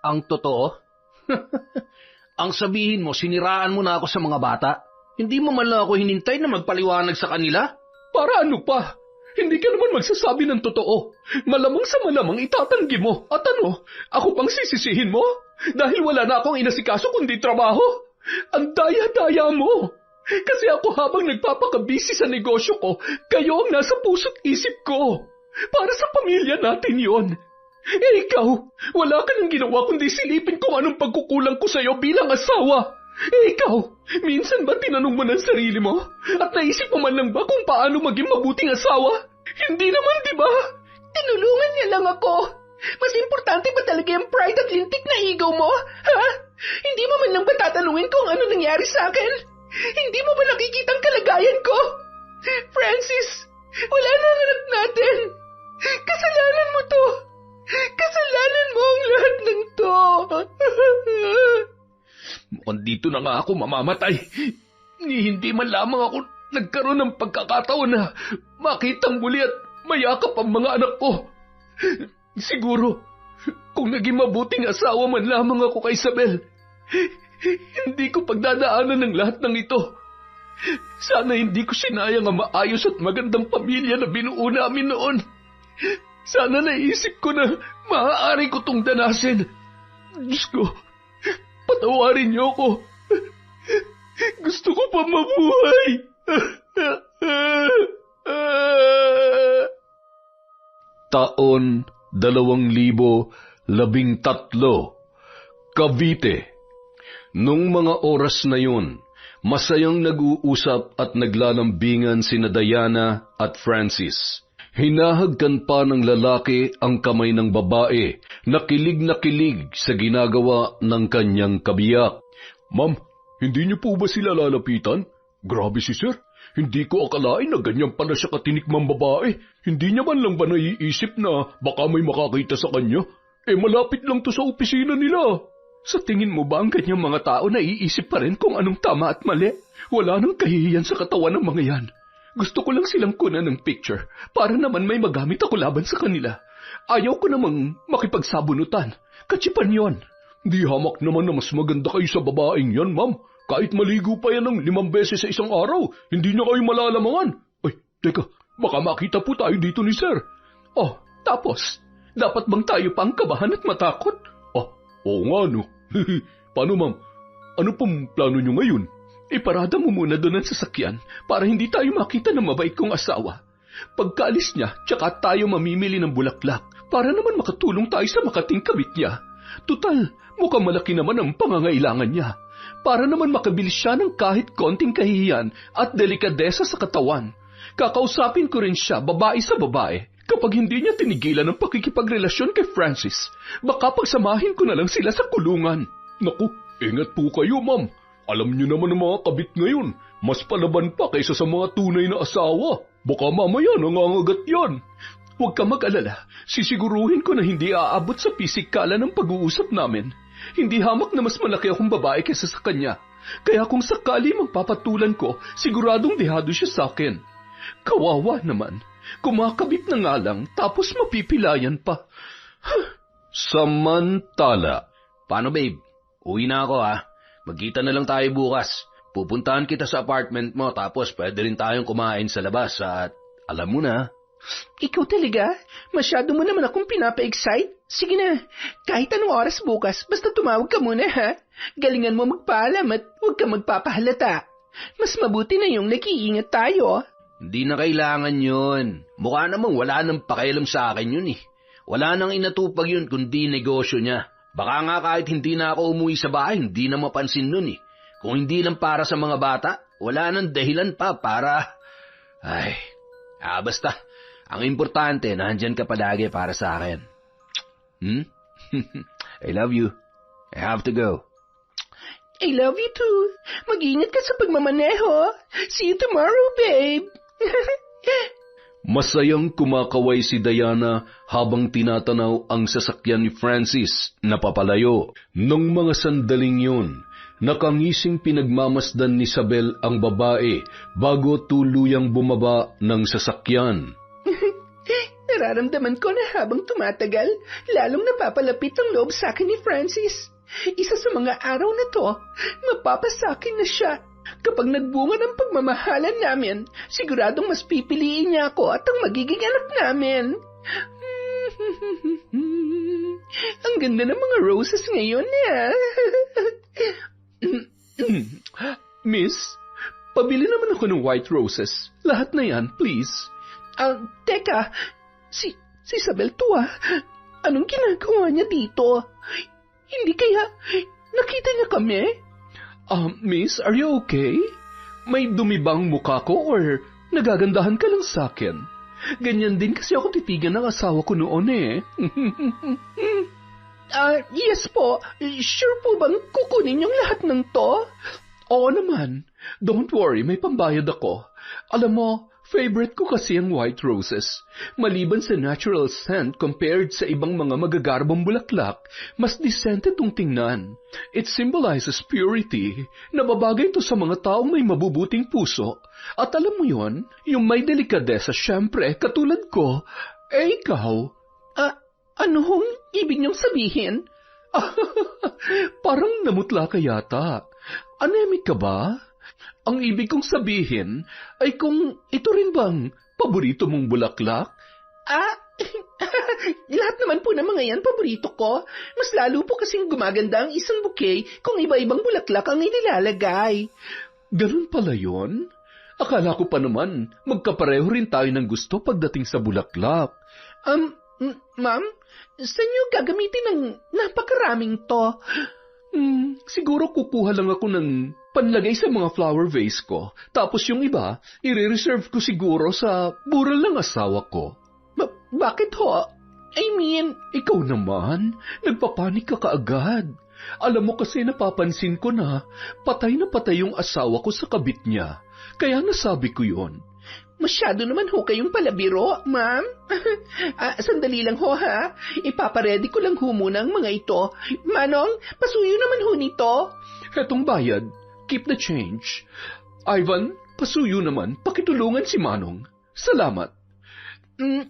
Ang totoo? Ang sabihin mo, siniraan mo na ako sa mga bata? Hindi mo man lang ako hinintay na magpaliwanag sa kanila? Para ano pa? Hindi ka naman magsasabi ng totoo. Malamang sa malamang itatanggi mo. At ano, ako pang sisisihin mo? Dahil wala na akong inasikaso kundi trabaho. Ang daya-daya mo. Kasi ako habang nagpapakabisi sa negosyo ko, kayo ang nasa puso't isip ko. Para sa pamilya natin yon. Eh ikaw, wala ka nang ginawa kundi silipin kung anong pagkukulang ko sa'yo bilang asawa. Eh ikaw, minsan ba tinanong mo ng sarili mo? At naisip mo man lang ba kung paano maging mabuting asawa? Hindi naman, di ba? Tinulungan niya lang ako. Mas importante ba talaga yung pride at lintik na ego mo? Ha? Hindi mo man lang ba tatanungin kung ano nangyari sa akin? Hindi mo ba nakikita ang kalagayan ko? Francis, wala na ang anak natin. Kasalanan mo to. Kasalanan mo ang lahat ng to. Mukhang dito na nga ako mamamatay. Hindi man lamang ako nagkaroon ng pagkakataon na makitang muli at mayakap ang mga anak ko. Siguro, kung naging mabuting asawa man lamang ako kay Isabel, hindi ko pagdadaanan ng lahat ng ito. Sana hindi ko sinayang ang maayos at magandang pamilya na binuo namin noon. Sana naisip ko na maaari ko itong danasin. Diyos ko, patawarin niyo ako. Gusto ko pa mabuhay. Taon 2013, Cavite. Nung mga oras na yun, masayang nag-uusap at naglalambingan sina Diana at Francis. Hinahagkan pa ng lalaki ang kamay ng babae na kilig sa ginagawa ng kanyang kabiyak. Ma'am, hindi niyo po ba sila lalapitan? Grabe si sir. Hindi ko akalain na ganyan pala siya katinikmang babae. Hindi niya man lang ba naiisip na baka may makakita sa kanya? Eh malapit lang to sa opisina nila. Sa tingin mo ba ang ganyang mga tao naiisip pa rin kung anong tama at mali? Wala nang kahihiyan sa katawan ng mga yan. Gusto ko lang silang kunan ng picture para naman may magamit ako laban sa kanila. Ayaw ko namang makipagsabunutan. Katsipan yon. Di hamak naman na mas maganda kayo sa babaeng yan, ma'am. Kahit maligo pa yan ng 5 beses sa isang araw, hindi niya kayo malalamangan. Ay, teka, baka makita po tayo dito ni sir. Oh, tapos, dapat bang tayo pang kabahan at matakot? Oh, oo nga no. Paano ma'am? Ano pong plano niyo ngayon? Iparada mo muna doon ang sasakyan para hindi tayo makita ng mabait kong asawa. Pagkaalis niya, tsaka tayo mamimili ng bulaklak para naman makatulong tayo sa makating kabit niya. Tutal, mukhang malaki naman ang pangangailangan niya. Para naman makabili siya ng kahit konting kahihiyan at delikadesa sa katawan. Kakausapin ko rin siya babae sa babae. Kapag hindi niya tinigilan ang pakikipagrelasyon kay Francis, baka pagsamahin ko na lang sila sa kulungan. Naku, ingat po kayo ma'am. Alam niyo naman ang mga kabit ngayon, mas palaban pa kaysa sa mga tunay na asawa. Baka mamaya nangangagat yan. Huwag ka mag-alala, sisiguruhin ko na hindi aabot sa pisikala ng pag-uusap namin. Hindi hamak na mas malaki akong babae kaysa sa kanya. Kaya kung sakali magpapatulan ko, siguradong dehado siya sa akin. Kawawa naman, kumakabit na nga lang tapos mapipilayan pa. Samantala. Paano babe? Uwi na ako ha. Magkita na lang tayo bukas. Pupuntahan kita sa apartment mo tapos pwede rin tayong kumain sa labas at alam mo na. Ikaw talaga? Masyado mo naman akong pinapa-excite. Sige na, kahit anong oras bukas, basta tumawag ka muna ha. Galingan mo magpaalam at huwag ka magpapahalata. Mas mabuti na yung nag-iingat tayo. Hindi na kailangan yun. Mukha namang wala nang pakialam sa akin yun eh. Wala nang inatupag yun kundi negosyo niya. Baka nga kahit hindi na ako umuwi sa bahay, hindi na mapansin nun eh. Kung hindi lang para sa mga bata, wala nang dahilan pa para... basta. Ang importante, nandyan ka palagi para sa akin. I love you. I have to go. I love you too. Mag-ingat ka sa pagmamaneho. See you tomorrow, babe. Masayang kumakaway si Diana habang tinatanaw ang sasakyan ni Francis na papalayo. Nung mga sandaling yun, nakangising pinagmamasdan ni Isabel ang babae bago tuluyang bumaba ng sasakyan. Nararamdaman ko na habang tumatagal, lalong napapalapit ang loob sa akin ni Francis. Isa sa mga araw na to, mapapasakin na siya. Kapag nagbunga ng pagmamahalan namin, siguradong mas pipiliin niya ako at ang magiging anak namin. Ang ganda ng mga roses ngayon, Miss, pabili naman ako ng white roses. Lahat na yan, please. Teka, si Isabel to Anong ginagawa niya dito? Hindi kaya nakita niya kami? Miss, are you okay? May dumi bang mukha ko or nagagandahan ka lang sa akin? Ganyan din kasi ako titigan ng asawa ko noon Yes po. Sure po bang kukunin yung lahat ng to? Oo naman. Don't worry, may pambayad ako. Alam mo, favorite ko kasi ang white roses. Maliban sa natural scent compared sa ibang mga magagarbong bulaklak, mas decent itong tingnan. It symbolizes purity. Nababagay ito sa mga taong may mabubuting puso. At alam mo yon, yung may delikadesa syempre, katulad ko. Ikaw? Ano hong ibig niyong sabihin? Parang namutla ka yata. Anemic ka ba? Ang ibig kong sabihin ay kung ito rin bang paborito mong bulaklak? Lahat naman po ng mga yan paborito ko. Mas lalo po kasing gumaganda ang isang bouquet kung iba-ibang bulaklak ang inilalagay. Ganun pala yun? Akala ko pa naman magkapareho rin tayo ng gusto pagdating sa bulaklak. Ma'am, saan niyo gagamitin ng napakaraming to? Siguro kukuha lang ako ng panlagay sa mga flower vase ko. Tapos yung iba, i-reserve ko siguro sa bural ng asawa ko. Bakit ho? I mean, ikaw naman, nagpapanik ka kaagad. Alam mo kasi napapansin ko na patay yung asawa ko sa kabit niya. Kaya nasabi ko yon. Masyado naman ho kayong palabiro, ma'am. Sandali lang ho ha. Ipaparedy ko lang ho muna ang mga ito. Manong, pasuyo naman ho nito. Hetong bayad. Keep the change. Ivan, pasuyo naman. Pakitulungan si Manong. Salamat.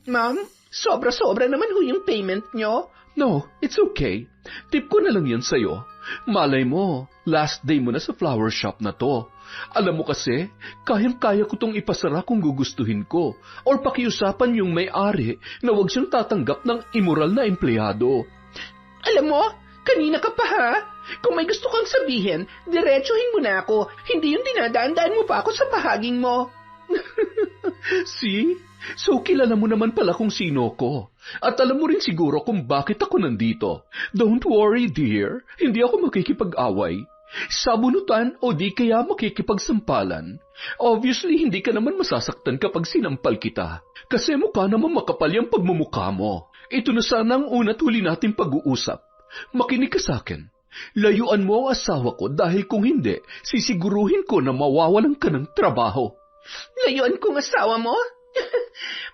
Ma'am, sobra-sobra naman ho yung payment nyo. No, it's okay. Tip ko na lang yan sa'yo. Malay mo, last day mo na sa flower shop na to. Alam mo kasi, kayang-kaya ko tong ipasara kung gugustuhin ko. Or pakiusapan yung may-ari na huwag siyang tatanggap ng immoral na empleyado. Alam mo, kanina ka pa ha? Kung may gusto kang sabihin, diretsuhin mo na ako. Hindi yung dinadaan-daan mo pa ako sa bahaging mo. See? So kilala mo naman pala kung sino ko. At alam mo rin siguro kung bakit ako nandito. Don't worry, dear. Hindi ako makikipag-away. Sabunutan o di kaya makikipagsampalan. Obviously, hindi ka naman masasaktan kapag sinampal kita. Kasi mukha naman makapal yung pagmumukha mo. Ito na sana ang una't huli nating pag-uusap. Makinig ka sa akin. Layuan mo ang asawa ko dahil kung hindi, sisiguruhin ko na mawawalan ka ng trabaho. Layuan kong asawa mo?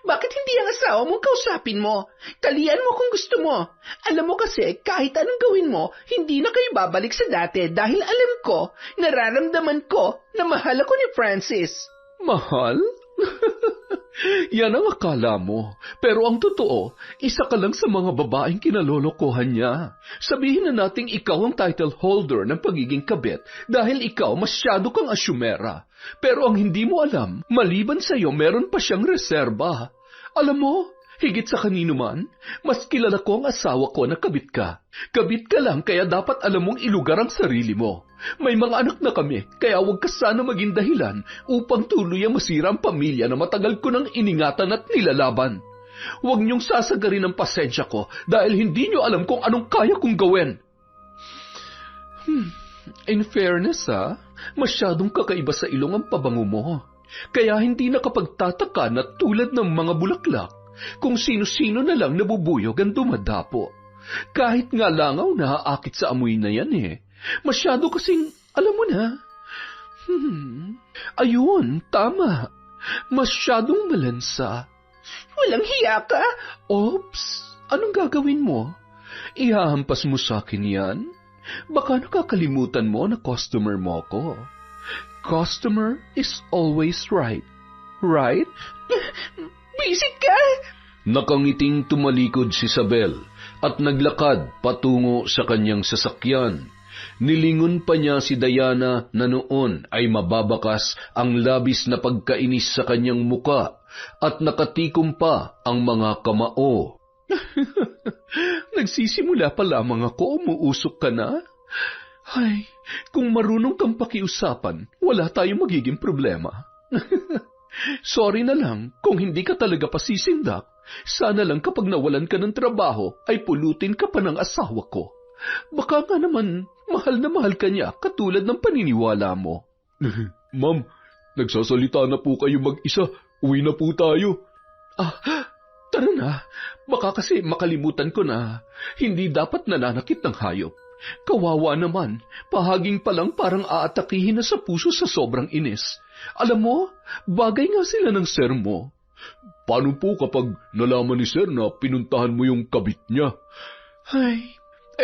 Bakit hindi ang asawa mong kausapin mo? Talian mo kung gusto mo. Alam mo kasi, kahit anong gawin mo, hindi na kayo babalik sa dati dahil alam ko, nararamdaman ko na mahal ako ni Francis. Mahal? Yan ang akala mo. Pero ang totoo, isa ka lang sa mga babaeng kinalolokohan niya. Sabihin na nating ikaw ang title holder ng pagiging kabit dahil ikaw masyado kang asyumera. Pero ang hindi mo alam, maliban sa iyo meron pa siyang reserba. Alam mo, higit sa kanino man, mas kilala ko ang asawa ko na kabit ka. Kabit ka lang kaya dapat alam mong ilugar ang sarili mo. May mga anak na kami, kaya huwag ka sana maging dahilan upang tuluyang masira ang pamilya na matagal ko nang iningatan at nilalaban. Huwag niyong sasagarin ang pasensya ko dahil hindi niyo alam kung anong kaya kong gawin. In fairness masyadong kakaiba sa ilong ang pabango mo. Kaya hindi nakapagtataka na tulad ng mga bulaklak, kung sino-sino na lang nabubuyog ang dumadapo. Kahit nga langaw naaakit sa amoy na yan Masyado kasing, alam mo na. Ayun, tama. Masyadong malansa. Walang hiya ka? Oops, anong gagawin mo? Ihahampas mo sa akin yan? Baka nakakalimutan mo na customer mo ko. Customer is always right. Right? Visit ka? Nakangiting tumalikod si Isabel at naglakad patungo sa kanyang sasakyan. Nilingon pa niya si Diana na noon ay mababakas ang labis na pagkainis sa kanyang muka at nakatikom pa ang mga kamao. Nagsisimula pa lamang ako, umuusok ka na? Ay, kung marunong kang pakiusapan, wala tayong magiging problema. Sorry na lang kung hindi ka talaga pasisindak. Sana lang kapag nawalan ka ng trabaho ay pulutin ka pa ng asawa ko. Baka nga naman mahal na mahal ka niya katulad ng paniniwala mo. Ma'am, nagsasalita na po kayo mag-isa. Uwi na po tayo. Tara na. Baka kasi makalimutan ko na hindi dapat nananakit ng hayop. Kawawa naman, pahaging pa lang parang aatakihin na sa puso sa sobrang inis. Alam mo, bagay nga sila ng sir mo. Paano po kapag nalaman ni sir na pinuntahan mo yung kabit niya? Ay,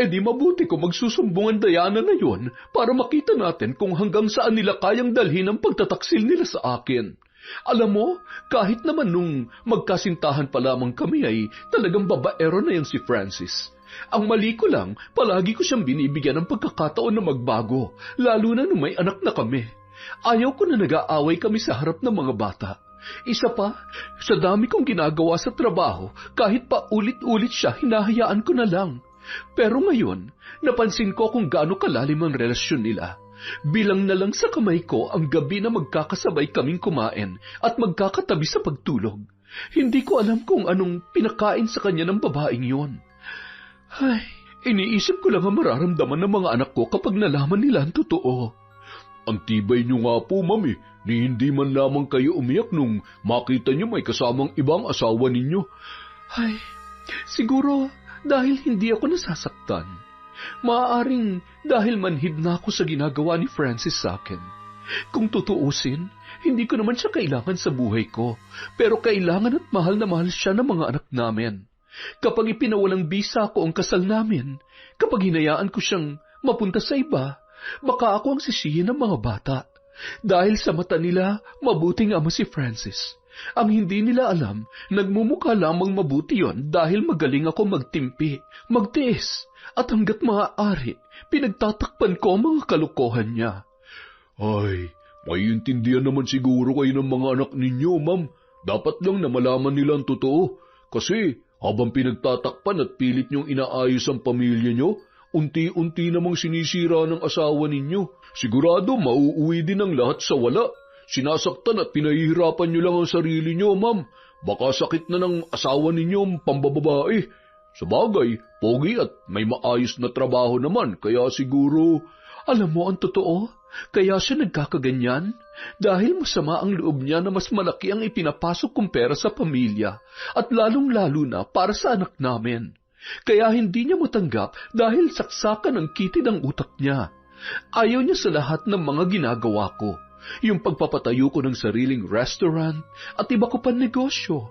di mabuti ko magsusumbungan Diana na yon para makita natin kung hanggang saan nila kayang dalhin ang pagtataksil nila sa akin. Alam mo, kahit naman nung magkasintahan pa lamang kami ay talagang babaero na yan si Francis. Ang mali ko lang, palagi ko siyang binibigyan ng pagkakataon na magbago, lalo na nung may anak na kami. Ayaw ko na nag-aaway kami sa harap ng mga bata. Isa pa, sa dami kong ginagawa sa trabaho, kahit pa ulit-ulit siya, hinahayaan ko na lang. Pero ngayon, napansin ko kung gaano kalalim ang relasyon nila. Bilang na lang sa kamay ko ang gabi na magkakasabay kaming kumain at magkakatabi sa pagtulog. Hindi ko alam kung anong pinakain sa kanya ng babaeng yon. Ay, iniisip ko lang ang mararamdaman ng mga anak ko kapag nalaman nila ang totoo. Ang tibay niyo nga po, mami, ni hindi man lamang kayo umiyak nung makita niyo may kasamang ibang asawa ninyo. Ay, siguro dahil hindi ako nasasaktan. Maaaring dahil manhid na ako sa ginagawa ni Francis sa akin. Kung tutuusin, hindi ko naman siya kailangan sa buhay ko, pero kailangan at mahal na mahal siya ng mga anak namin. Kapag ipinawalang bisa ko ang kasal namin, kapag hinayaan ko siyang mapunta sa iba, baka ako ang sisihin ng mga bata. Dahil sa mata nila, mabuting ama si Francis. Ang hindi nila alam, nagmumukha lamang mabuti yon dahil magaling ako magtimpi, magtiis, at hanggat maaari, pinagtatakpan ko ang mga kalokohan niya. Ay, maiintindihan naman siguro kayo ng mga anak ninyo, ma'am. Dapat lang na malaman nila ang totoo. Kasi habang pinagtatakpan at pilit niyong inaayos ang pamilya niyo, unti-unti namang sinisira ng asawa ninyo. Sigurado mauuwi din ang lahat sa wala. Sinasaktan at pinahihirapan niyo lang ang sarili niyo, ma'am. Baka sakit na ng asawa ninyo ang pambababae. Sabagay, pogi at may maayos na trabaho naman, kaya siguro... Alam mo ang totoo? Kaya siya nagkakaganyan? Dahil masama ang loob niya na mas malaki ang ipinapasok kong pera sa pamilya at lalong-lalo na para sa anak namin. Kaya hindi niya matanggap dahil saksakan ang kitid ang utak niya. Ayaw niya sa lahat ng mga ginagawa ko. Yung pagpapatayo ko ng sariling restaurant at iba ko pa negosyo.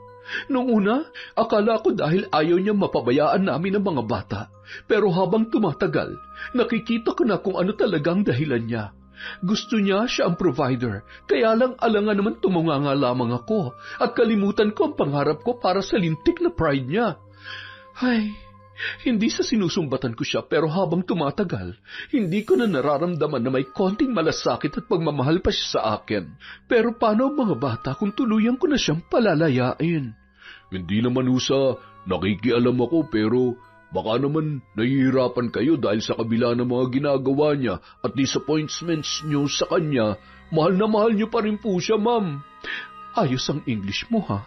Noong una, akala ko dahil ayaw niya mapabayaan namin ang mga bata. Pero habang tumatagal, nakikita ko na kung ano talagang dahilan niya. Gusto niya siya ang provider, kaya lang alangan naman tumunganga lamang ako at kalimutan ko ang pangarap ko para sa lintik na pride niya. Ay, hindi sa sinusumbatan ko siya pero habang tumatagal, hindi ko na nararamdaman na may konting malasakit at pagmamahal pa siya sa akin. Pero paano ang mga bata kung tuluyan ko na siyang palalayain? Hindi naman sa nakikialam ako pero baka naman nahihirapan kayo dahil sa kabila ng mga ginagawa niya at disappointments niyo sa kanya, mahal na mahal niyo pa rin po siya, ma'am. Ayos ang English mo, ha?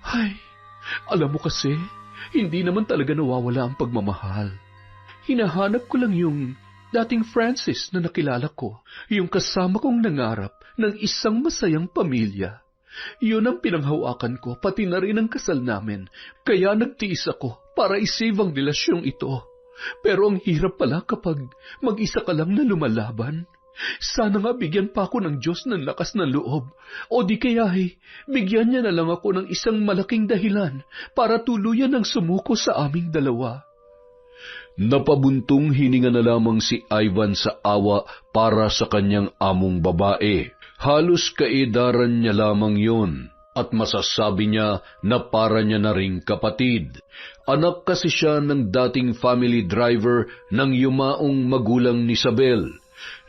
Ay, alam mo kasi, hindi naman talaga nawawala ang pagmamahal. Hinahanap ko lang yung dating Francis na nakilala ko, yung kasama kong nangarap ng isang masayang pamilya. Yun ang pinanghawakan ko, pati na rin ang kasal namin, kaya nagtiis ako para isave ang relasyong ito. Pero ang hirap pala kapag mag-isa ka lang na lumalaban. Sana nga bigyan pa ako ng Diyos ng lakas ng loob, o di kaya bigyan niya na lang ako ng isang malaking dahilan para tuluyan ng sumuko sa aming dalawa. Napabuntong hininga na lamang si Ivan sa awa para sa kanyang among babae. Halos kaedaran niya lamang yon. at masasabi niya na para niya na ring kapatid. Anak kasi siya ng dating family driver ng yumaong magulang ni Isabel.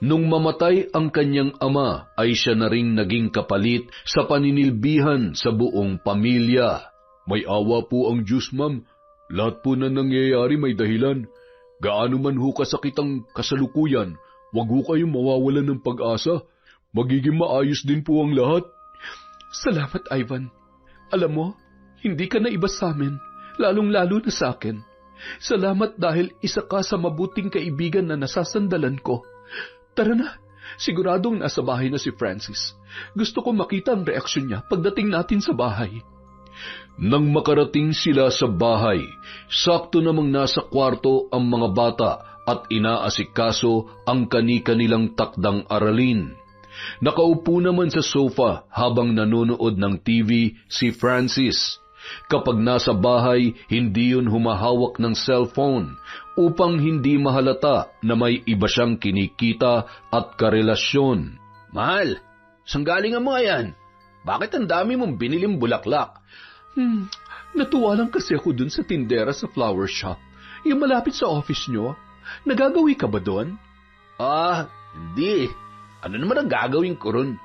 Nung mamatay ang kanyang ama ay siya na ring naging kapalit sa paninilbihan sa buong pamilya. May awa po ang Diyos, ma'am. Lahat po na nangyayari may dahilan. Gaano man ho kasakit ang kasalukuyan, wag ho kayong mawawalan ng pag-asa. Magiging maayos din po ang lahat. Salamat, Ivan. Alam mo, hindi ka na iba sa amin, lalong-lalo na sa akin. Salamat dahil isa ka sa mabuting kaibigan na nasasandalan ko. Tara na, siguradong nasa bahay na si Francis. Gusto ko makita ang reaksyon niya pagdating natin sa bahay. Nang makarating sila sa bahay, sakto namang nasa kwarto ang mga bata at inaasikaso ang kani-kanilang takdang aralin. Nakaupo naman sa sofa habang nanonood ng TV si Francis. Kapag nasa bahay, hindi yun humahawak ng cellphone upang hindi mahalata na may iba siyang kinikita at karelasyon. Mahal, saan galing ang mga yan? Bakit ang dami mong biniling bulaklak? Natuwa lang kasi ako dun sa tindera sa flower shop. Yung malapit sa office nyo. Nagagawi ka ba doon? Hindi. Ano naman ang gagawin ko ron?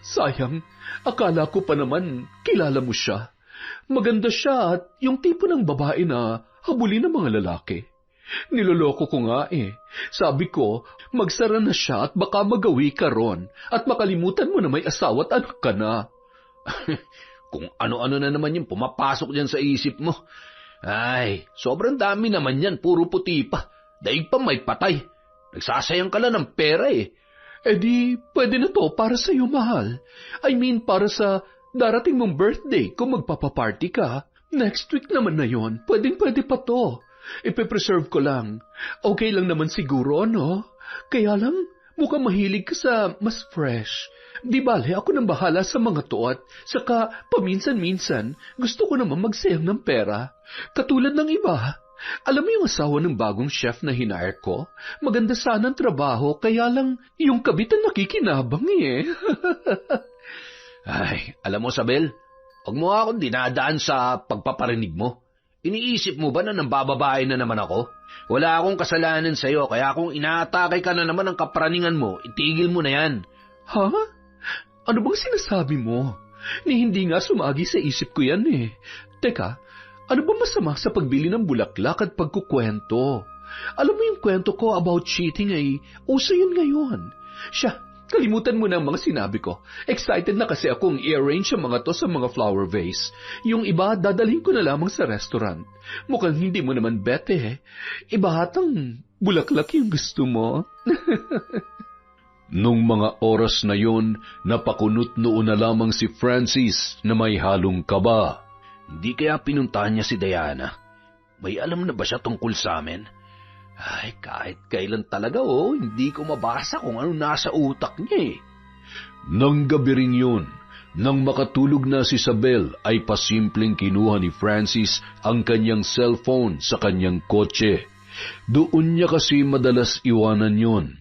Sayang. Akala ko pa naman kilala mo siya. Maganda siya at yung tipo ng babae na habulin ng mga lalaki. Niloloko ko nga eh. Sabi ko, magsara na siya at baka magawi ka ron at makalimutan mo na may asawa at anak ka na. Kung ano-ano na naman yung pumapasok dyan sa isip mo. Ay, sobrang dami naman yan, puro puti pa. Daig pa may patay. Nagsasayang ka lang ng pera eh. Di, pwede na to para sa iyo, mahal. I mean, para sa darating mong birthday kung magpapaparty ka. Next week naman na yon. Pwede pa to. Ipe-preserve ko lang. Okay lang naman siguro, no? Kaya lang, mukhang mahilig ka sa mas fresh. Di bale, ako nang bahala sa mga to at saka paminsan-minsan gusto ko naman magsayang ng pera. Katulad ng iba. Alam mo yung asawa ng bagong chef na hinire ko? Maganda sana ang trabaho, kaya lang yung kabit ang nakikinabang eh. Ay, alam mo, Sabel, huwag mo akong dinadaan sa pagpaparinig mo. Iniisip mo ba na nambababae na naman ako? Wala akong kasalanan sa'yo, kaya kung inaatake ka na naman ng kapraningan mo, itigil mo na yan. Ha? Ano bang sinasabi mo? Ni hindi nga sumagi sa isip ko yan eh. Teka, ano ba masama sa pagbili ng bulaklak at pagkukwento? Alam mo yung kwento ko about cheating ay uso yun ngayon. Siya, kalimutan mo na ang mga sinabi ko. Excited na kasi akong i-arrange ang mga to sa mga flower vase. Yung iba, dadalhin ko na lamang sa restaurant. Mukhang hindi mo naman bete eh. Ibahatang bulaklak yung gusto mo. Nung mga oras na yon, napakunot noon na lamang si Francis na may halong kaba. Hindi kaya pinuntahan niya si Diana? May alam na ba siya tungkol sa amin? Ay, kahit kailan talaga hindi ko mabasa kung ano nasa utak niya eh. Nang gabi rin yun, nang makatulog na si Isabel ay pasimpleng kinuha ni Francis ang kanyang cellphone sa kanyang kotse. Doon niya kasi madalas iwanan yon.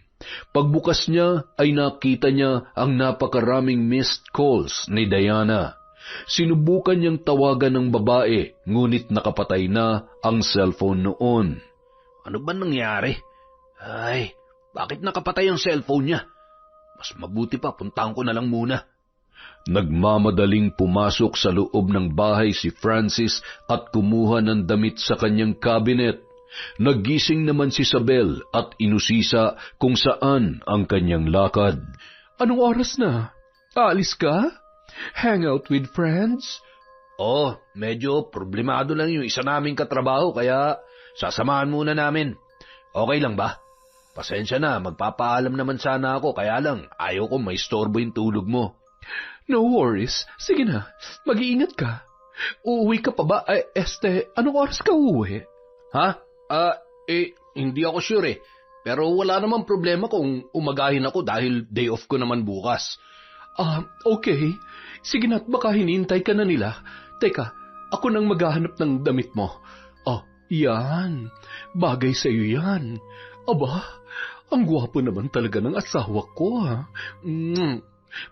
Pagbukas niya ay nakita niya ang napakaraming missed calls ni Diana. Sinubukan niyang tawagan ng babae, ngunit nakapatay na ang cellphone noon. Ano ba nangyari? Ay, bakit nakapatay ang cellphone niya? Mas mabuti pa, puntahan ko na lang muna. Nagmamadaling pumasok sa loob ng bahay si Francis at kumuha ng damit sa kanyang cabinet. Nagising naman si Isabel at inusisa kung saan ang kanyang lakad. Anong oras na? Aalis ka? Hang out with friends? Medyo problemado lang yung isa naming katrabaho kaya sasamahan muna namin. Okay lang ba? Pasensya na, magpapaalam naman sana ako kaya lang ayaw ko maistorbo yung tulog mo. No worries. Sige na, mag-iingat ka. Uuwi ka pa ba? Anong oras ka uuwi? Ha? Hindi ako sure eh. Pero wala namang problema kung umagahin ako dahil day off ko naman bukas. Okay. Sige na't baka hinihintay ka na nila. Teka, ako nang maghahanap ng damit mo. Yan. Bagay sa'yo yan. Aba, ang gwapo naman talaga ng asawa ko ha.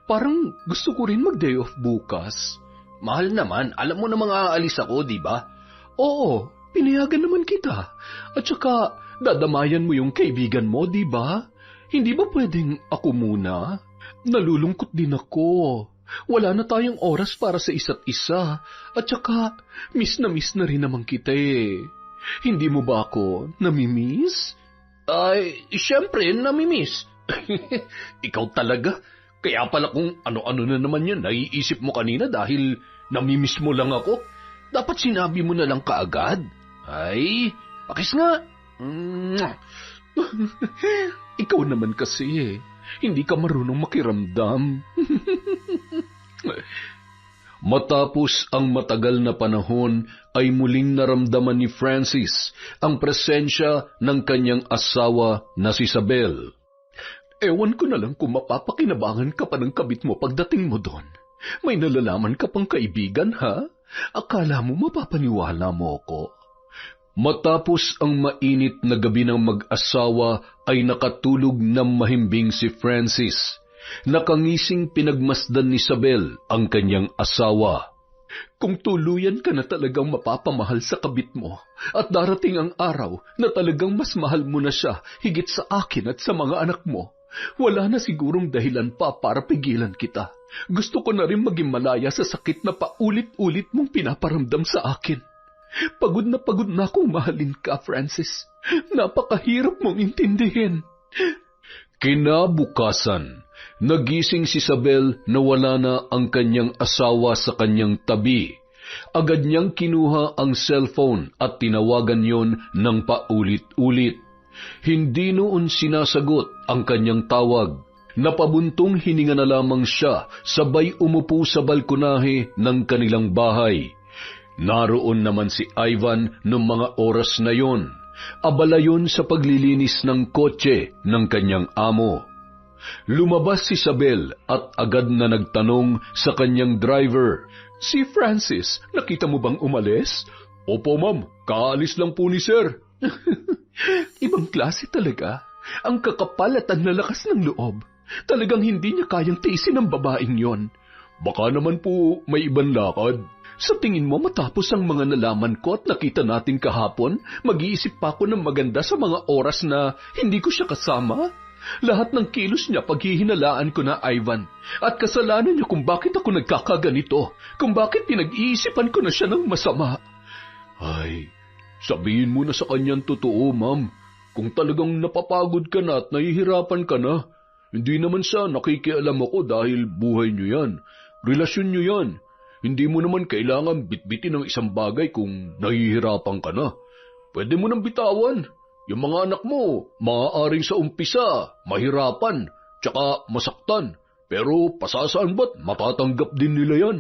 Parang gusto ko rin mag-day off bukas. Mahal naman, alam mo na mga aalis ako, di ba? Oo, pinayagan naman kita. At saka, dadamayan mo yung kaibigan mo, di ba? Hindi ba pwedeng ako muna? Nalulungkot din ako. Wala na tayong oras para sa isa't isa. At saka, miss na rin naman kita eh. Hindi mo ba ako namimiss? Ay, siyempre, namimiss. Ikaw talaga. Kaya pala kung ano-ano na naman yun, naiisip mo kanina dahil namimiss mo lang ako. Dapat sinabi mo na lang kaagad. Ay, pakis nga. Ikaw naman kasi eh. Hindi ka marunong makiramdam. Matapos ang matagal na panahon ay muling naramdaman ni Francis ang presensya ng kanyang asawa na si Isabel. Ewan ko na lang kung mapapakinabangan ka pa ng kabit mo pagdating mo doon. May nalalaman ka pang kaibigan, ha? Akala mo mapapaniwala mo ako? Matapos ang mainit na gabi ng mag-asawa ay nakatulog ng mahimbing si Francis. Nakangising pinagmasdan ni Isabel ang kanyang asawa. Kung tuluyan ka na talagang mapapamahal sa kabit mo at darating ang araw na talagang mas mahal mo na siya higit sa akin at sa mga anak mo, wala na sigurong dahilan pa para pigilan kita. Gusto ko na rin maging malaya sa sakit na paulit-ulit mong pinaparamdam sa akin. Pagod na akong mahalin ka, Francis. Napakahirap mong intindihin. Kinabukasan, nagising si Isabel na wala na ang kanyang asawa sa kanyang tabi. Agad niyang kinuha ang cellphone at tinawagan yon ng paulit-ulit. Hindi noon sinasagot ang kanyang tawag. Napabuntong hininga na lamang siya, sabay umupo sa balkonahe ng kanilang bahay. Naroon naman si Ivan noong mga oras na yon. Abala yon sa paglilinis ng kotse ng kanyang amo. Lumabas si Isabel at agad na nagtanong sa kanyang driver, "Si Francis, nakita mo bang umalis?" "Opo, ma'am. Kaalis lang po ni sir." Ibang klase talaga. Ang kakapal at ang lalakas ng loob. Talagang hindi niya kayang tiisin ang babaeng yon. "Baka naman po may ibang lakad." "Sa tingin mo matapos ang mga nalaman ko at nakita natin kahapon, mag-iisip pa ako ng maganda sa mga oras na hindi ko siya kasama? Lahat ng kilos niya paghihinalaan ko na, Ivan. At kasalanan niya kung bakit ako nagkakaganito, kung bakit pinag-iisipan ko na siya ng masama." "Ay, sabihin mo na sa kanyang totoo, ma'am. Kung talagang napapagod ka na at nahihirapan ka na, hindi naman siya nakikialam ako dahil buhay niyo yan. Relasyon niyo yan. Hindi mo naman kailangan bitbitin ng isang bagay kung nahihirapan ka na. Pwede mo nang bitawan. Yung mga anak mo, maaaring sa umpisa, mahirapan, tsaka masaktan. Pero pasasaan ba't matatanggap din nila yan?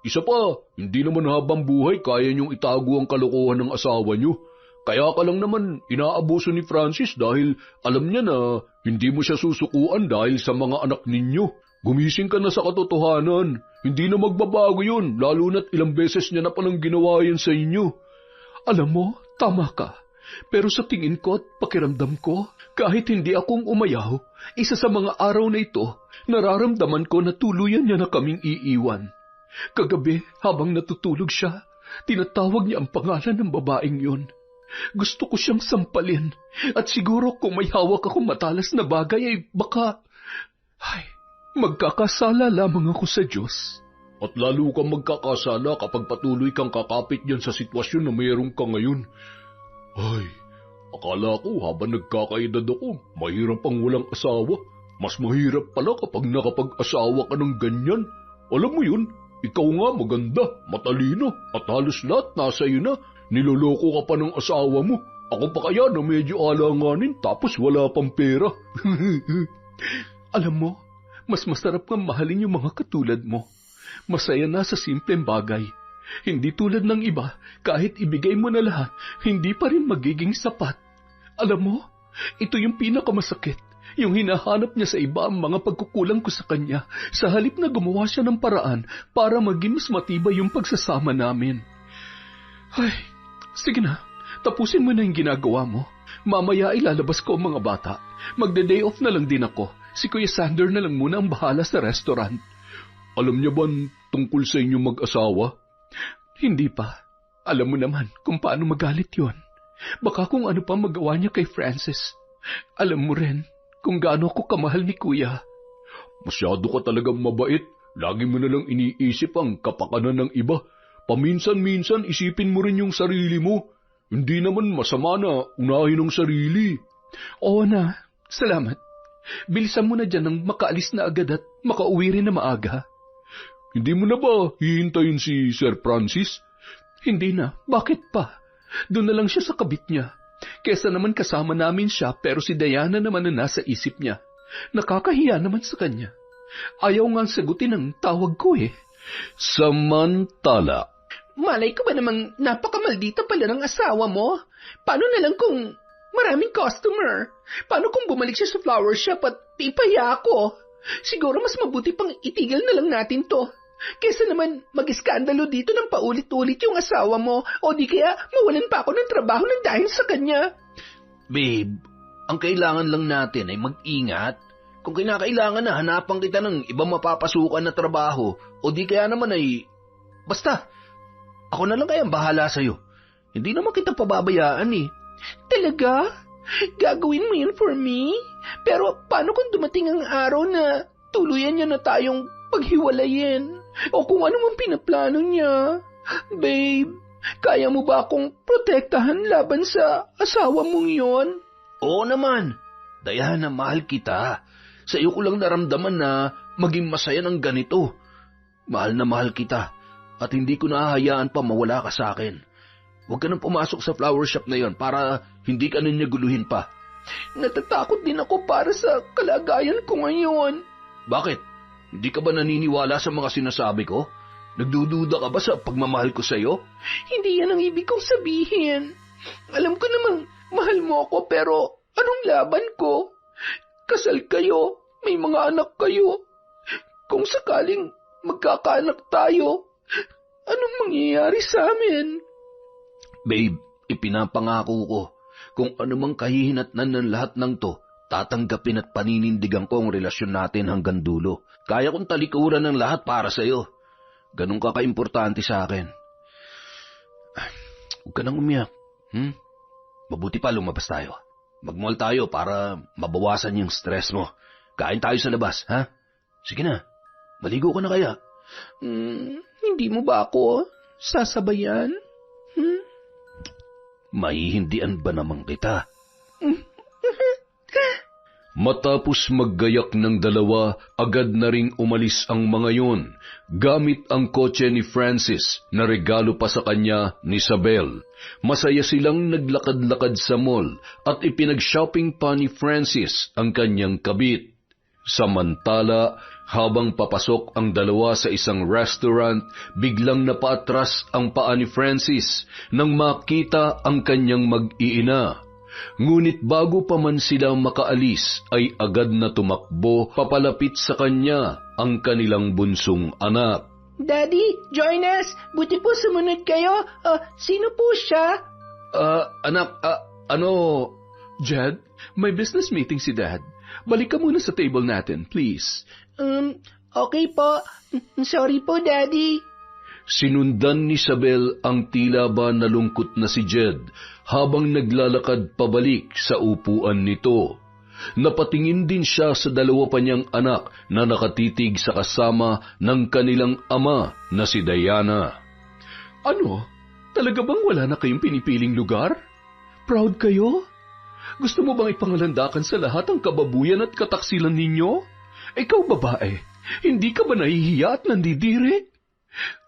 Isa pa, hindi naman habang buhay kaya niyong itago ang kalokohan ng asawa niyo. Kaya ka lang naman inaabuso ni Francis dahil alam niya na hindi mo siya susukuan dahil sa mga anak ninyo. Gumising ka na sa katotohanan. Hindi na magbabago yun, lalo na't ilang beses niya na palang ginawa yan sa inyo." "Alam mo, tama ka. Pero sa tingin ko at pakiramdam ko, kahit hindi akong umayaw, isa sa mga araw na ito, nararamdaman ko na tuluyan niya na kaming iiwan. Kagabi, habang natutulog siya, tinatawag niya ang pangalan ng babaeng yun. Gusto ko siyang sampalin, at siguro kung may hawak akong matalas na bagay ay baka... magkakasala lamang ako sa Diyos." "At lalo kang magkakasala kapag patuloy kang kakapit diyan sa sitwasyon na mayroon ka ngayon. Ay, akala ko habang nagkakaedad ako, mahirap pang walang asawa. Mas mahirap pala kapag nakapag-asawa ka ng ganyan. Alam mo yun, ikaw nga maganda, matalino, at halos lahat nasa iyo na. Niloloko ka pa ng asawa mo. Ako pa kaya na medyo alanganin tapos wala pang pera." "Alam mo, mas masarap kang mahalin yung mga katulad mo. Masaya na sa simpleng bagay. Hindi tulad ng iba, kahit ibigay mo na lahat, hindi pa rin magiging sapat. Alam mo, ito yung pinakamasakit, yung hinahanap niya sa iba ang mga pagkukulang ko sa kanya, sa halip na gumawa siya ng paraan para maging mas matibay yung pagsasama namin. Ay, sige na, tapusin mo na yung ginagawa mo. Mamaya ilalabas ko ang mga bata. Magde-day off na lang din ako. Si Kuya Sander na lang muna ang bahala sa restaurant. Alam niya ba tungkol sa inyong mag-asawa? Hindi pa. Alam mo naman kung paano magalit yon. Baka kung ano pa magawa niya kay Francis. Alam mo rin kung gaano ako kamahal ni Kuya. Masyado ka talagang mabait. Lagi mo na lang iniisip ang kapakanan ng iba. Paminsan-minsan isipin mo rin yung sarili mo. Hindi naman masama na unahin ang sarili. Oo na, salamat. Bilisan mo na dyan nang makaalis na agad at makauwi rin na maaga. Hindi mo na ba hihintayin si Sir Francis? Hindi na, bakit pa? Doon na lang siya sa kabit niya. Kesa naman kasama namin siya pero si Diana naman na nasa isip niya. Nakakahiya naman sa kanya. Ayaw nga sagutin ang tawag ko eh. Samantala. Malay ko ba namang napakamaldita pala ng asawa mo? Paano na lang kung maraming customer? Paano kung bumalik siya sa flower shop at ipaya ako? Siguro mas mabuti pang itigil na lang natin to. Kesa naman mag-iskandalo dito ng paulit-ulit yung asawa mo o di kaya mawalan pa ako ng trabaho ng dahil sa kanya. Babe, ang kailangan lang natin ay mag-ingat. Kung kinakailangan na hanapan kita ng ibang mapapasukan na trabaho o di kaya naman ay... Basta, ako na lang kayang bahala sa'yo. Hindi naman kita pababayaan eh. Talaga? Gagawin mo yun for me? Pero paano kung dumating ang araw na tuluyan niya na tayong paghiwalayin? O kung ano man pinaplano niya? Babe, kaya mo ba akong protektahan laban sa asawa mong yon? Oo naman. Diana, mahal kita. Sa iyo ko lang naramdaman na maging masaya ng ganito. Mahal na mahal kita at hindi ko nahahayaan pa mawala ka sa akin. Huwag ka nang pumasok sa flower shop na yon para hindi ka niya guluhin pa. Natatakot din ako para sa kalagayan ko ngayon. Bakit? Hindi ka ba naniniwala sa mga sinasabi ko? Nagdududa ka ba sa pagmamahal ko sa iyo? Hindi yan ang ibig kong sabihin. Alam ko namang mahal mo ako pero anong laban ko? Kasal kayo, may mga anak kayo. Kung sakaling magkakaanak tayo, anong mangyayari sa amin? Babe, ipinapangako ko, kung anumang kahihinatnan ng lahat ng to, tatanggapin at paninindigan ko ang relasyon natin hanggang dulo. Kaya kong talikuran ng lahat para sa'yo. Ganun ka kaimportante sa akin. Huwag ka nang umiyak. Mabuti pa lumabas tayo. Mag-mall tayo para mabawasan yung stress mo. Kain tayo sa labas, ha? Sige na, maligo ka na kaya. Hindi mo ba ako sasabayan? Maihindian ba naman kita? Matapos maggayak ng dalawa, agad na ring umalis ang mga yon, gamit ang kotse ni Francis na regalo pa sa kanya ni Isabel. Masaya silang naglakad-lakad sa mall at ipinag-shopping pa ni Francis ang kanyang kabit. Samantala, habang papasok ang dalawa sa isang restaurant, biglang napaatras ang paa ni Francis nang makita ang kanyang mag-iina. Ngunit bago pa man sila makaalis ay agad na tumakbo papalapit sa kanya ang kanilang bunsong anak. Daddy, join us! Buti po sumunod kayo. Sino po siya? Anak, Jed, may business meeting si Dad. Balik ka muna sa table natin, please. Okay po. Sorry po, Daddy. Sinundan ni Isabel ang tila ba nalungkot na si Jed habang naglalakad pabalik sa upuan nito. Napatingin din siya sa dalawa pa niyang anak na nakatitig sa kasama ng kanilang ama na si Diana. Ano? Talaga bang wala na kayong pinipiling lugar? Proud kayo? Gusto mo bang ipangalandakan sa lahat ang kababuyan at kataksilan ninyo? Ikaw babae, hindi ka ba nahihiya at nandidiri?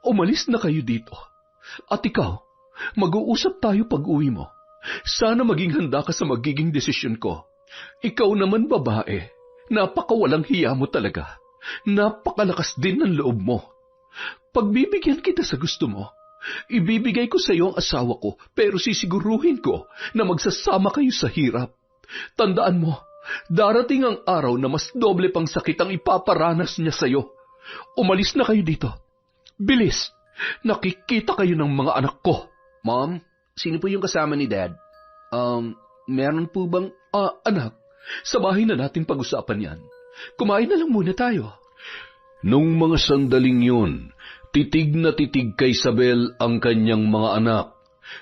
Umalis na kayo dito. At ikaw, mag-uusap tayo pag-uwi mo. Sana maging handa ka sa magiging desisyon ko. Ikaw naman babae, napakawalang hiya mo talaga. Napakalakas din ng loob mo. Pagbibigyan kita sa gusto mo, ibibigay ko sa iyo ang asawa ko pero sisiguruhin ko na magsasama kayo sa hirap. Tandaan mo, darating ang araw na mas doble pang sakit ang ipaparanas niya sa iyo. Umalis na kayo dito. Bilis! Nakikita kayo ng mga anak ko. Mom, sino po yung kasama ni Dad? Meron po bang... Anak, sa bahay na natin pag-usapan yan. Kumain na lang muna tayo. Nung mga sandaling yun, titig na titig kay Isabel ang kanyang mga anak.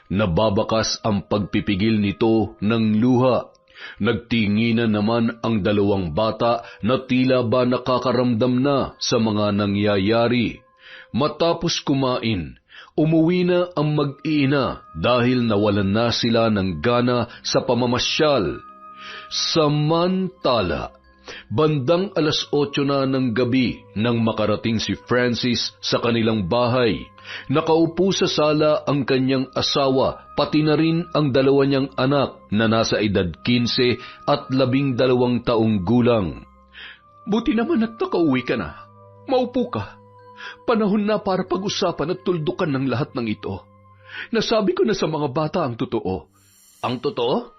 Nababakas ang pagpipigil nito ng luha. Nagtinginan naman ang dalawang bata na tila ba nakakaramdam na sa mga nangyayari. Matapos kumain, umuwi na ang mag-iina dahil nawalan na sila ng gana sa pamamasyal. Samantala, bandang 8:00 na ng gabi nang makarating si Francis sa kanilang bahay. Nakaupo sa sala ang kanyang asawa, pati na rin ang dalawa niyang anak na nasa edad 15 at 12 taong gulang. Buti naman at nakauwi ka na. Maupo ka. Panahon na para pag-usapan at tuldukan ng lahat ng ito. Nasabi ko na sa mga bata ang totoo. Ang totoo?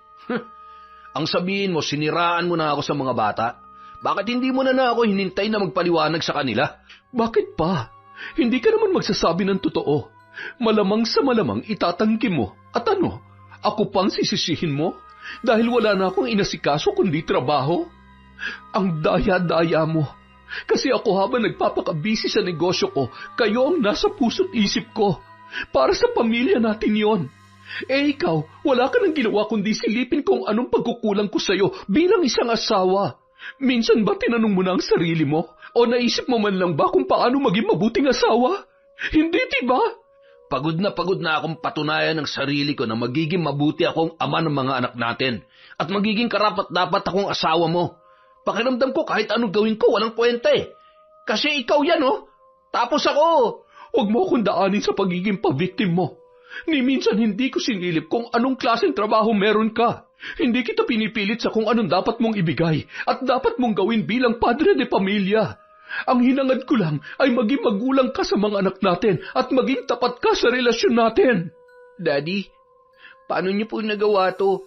Ang sabihin mo, siniraan mo na ako sa mga bata? Bakit hindi mo na ako hinintay na magpaliwanag sa kanila? Bakit pa? Hindi ka naman magsasabi ng totoo. Malamang sa malamang itatanggi mo. At ano? Ako pang sisisihin mo? Dahil wala na akong inasikaso kundi trabaho? Ang daya-daya mo. Kasi ako habang nagpapakabisi sa negosyo ko, kayo ang nasa puso't isip ko. Para sa pamilya natin yon. Ikaw, wala ka nang ginawa kundi silipin kung anong pagkukulang ko sa'yo bilang isang asawa. Minsan ba tinanong mo na ang sarili mo? O naisip mo man lang ba kung paano maging mabuting asawa? Hindi, diba? Pagod na akong patunayan ng sarili ko na magiging mabuti akong ama ng mga anak natin at magiging karapat-dapat akong asawa mo. Pakiramdam ko kahit anong gawin ko, walang kwenta eh. Kasi ikaw yan, oh. Tapos ako. Huwag mo akong daanin sa pagiging pa-victim mo. Ni minsan hindi ko sinilip kung anong klaseng trabaho meron ka. Hindi kita pinipilit sa kung anong dapat mong ibigay at dapat mong gawin bilang padre de pamilya. Ang hinangad ko lang ay maging magulang ka sa mga anak natin at maging tapat ka sa relasyon natin. Daddy, paano niyo po nagawa to?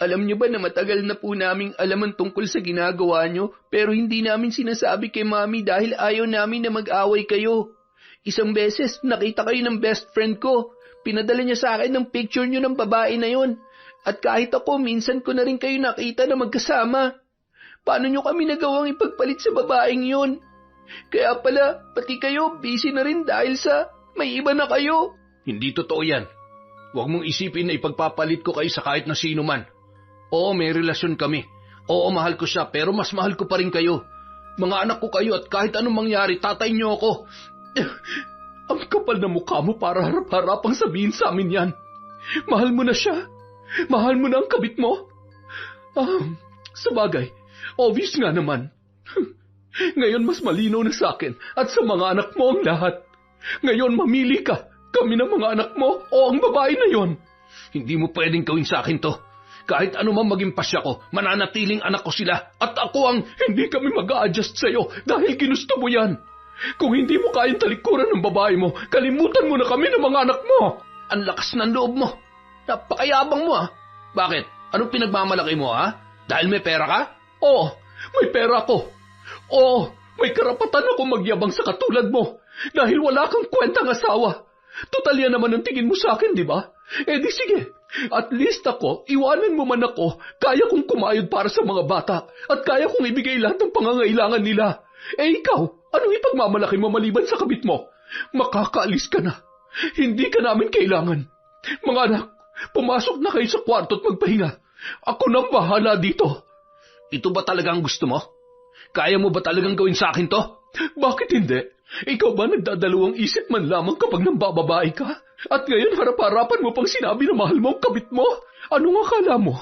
Alam niyo ba na matagal na po naming alam ang tungkol sa ginagawa niyo pero hindi namin sinasabi kay Mami dahil ayaw namin na mag-away kayo. Isang beses nakita kayo ng best friend ko. Pinadala niya sa akin ng picture niyo ng babae na yon. At kahit ako, minsan ko na rin kayo nakita na magkasama. Paano niyo kami nagawang ipagpalit sa babaeng yun? Kaya pala, pati kayo, busy na rin dahil sa may iba na kayo. Hindi totoo yan. Huwag mong isipin na ipagpapalit ko kayo sa kahit na sino man. Oo, may relasyon kami. Oo, mahal ko siya, pero mas mahal ko pa rin kayo. Mga anak ko kayo at kahit anong mangyari, tatay niyo ako. Ang kapal na mukha mo para harap-harapang sabihin sa amin yan. Mahal mo na siya. Mahal mo na ang kabit mo. Sabagay, obvious nga naman. Ngayon mas malinaw na sa akin at sa mga anak mo ang lahat. Ngayon mamili ka, kami ng mga anak mo o ang babae na yon. Hindi mo pwedeng gawin sa akin to. Kahit ano man maging pasya ko, mananatiling anak ko sila at ako ang... Hindi kami mag-a-adjust sa'yo dahil ginusto mo yan. Kung hindi mo kayang talikuran ng babae mo, kalimutan mo na kami ng mga anak mo. Ang lakas ng loob mo. Napakayabang mo ah. Bakit? Anong pinagmamalaki mo ah? Dahil may pera ka? Oo, may pera ako. Oo, may karapatan ako magyabang sa katulad mo. Dahil wala kang kwentang asawa. Total yan naman ang tingin mo sa akin, di ba? Eh di sige, at least ako, iwanan mo man ako, kaya kong kumayod para sa mga bata at kaya kong ibigay lahat ng pangangailangan nila. Eh ikaw, anong ipagmamalaki mo maliban sa kabit mo? Makakaalis ka na. Hindi ka namin kailangan. Mga anak, pumasok na kayo sa kwarto at magpahinga. Ako nang bahala dito. Ito ba talagang gusto mo? Kaya mo ba talagang gawin sa akin to? Bakit hindi? Ikaw ba nagdadalawang isip man lamang kapag nambababae ka? At ngayon harap-harapan mo pang sinabi na mahal mo ang kabit mo? Anong akala mo?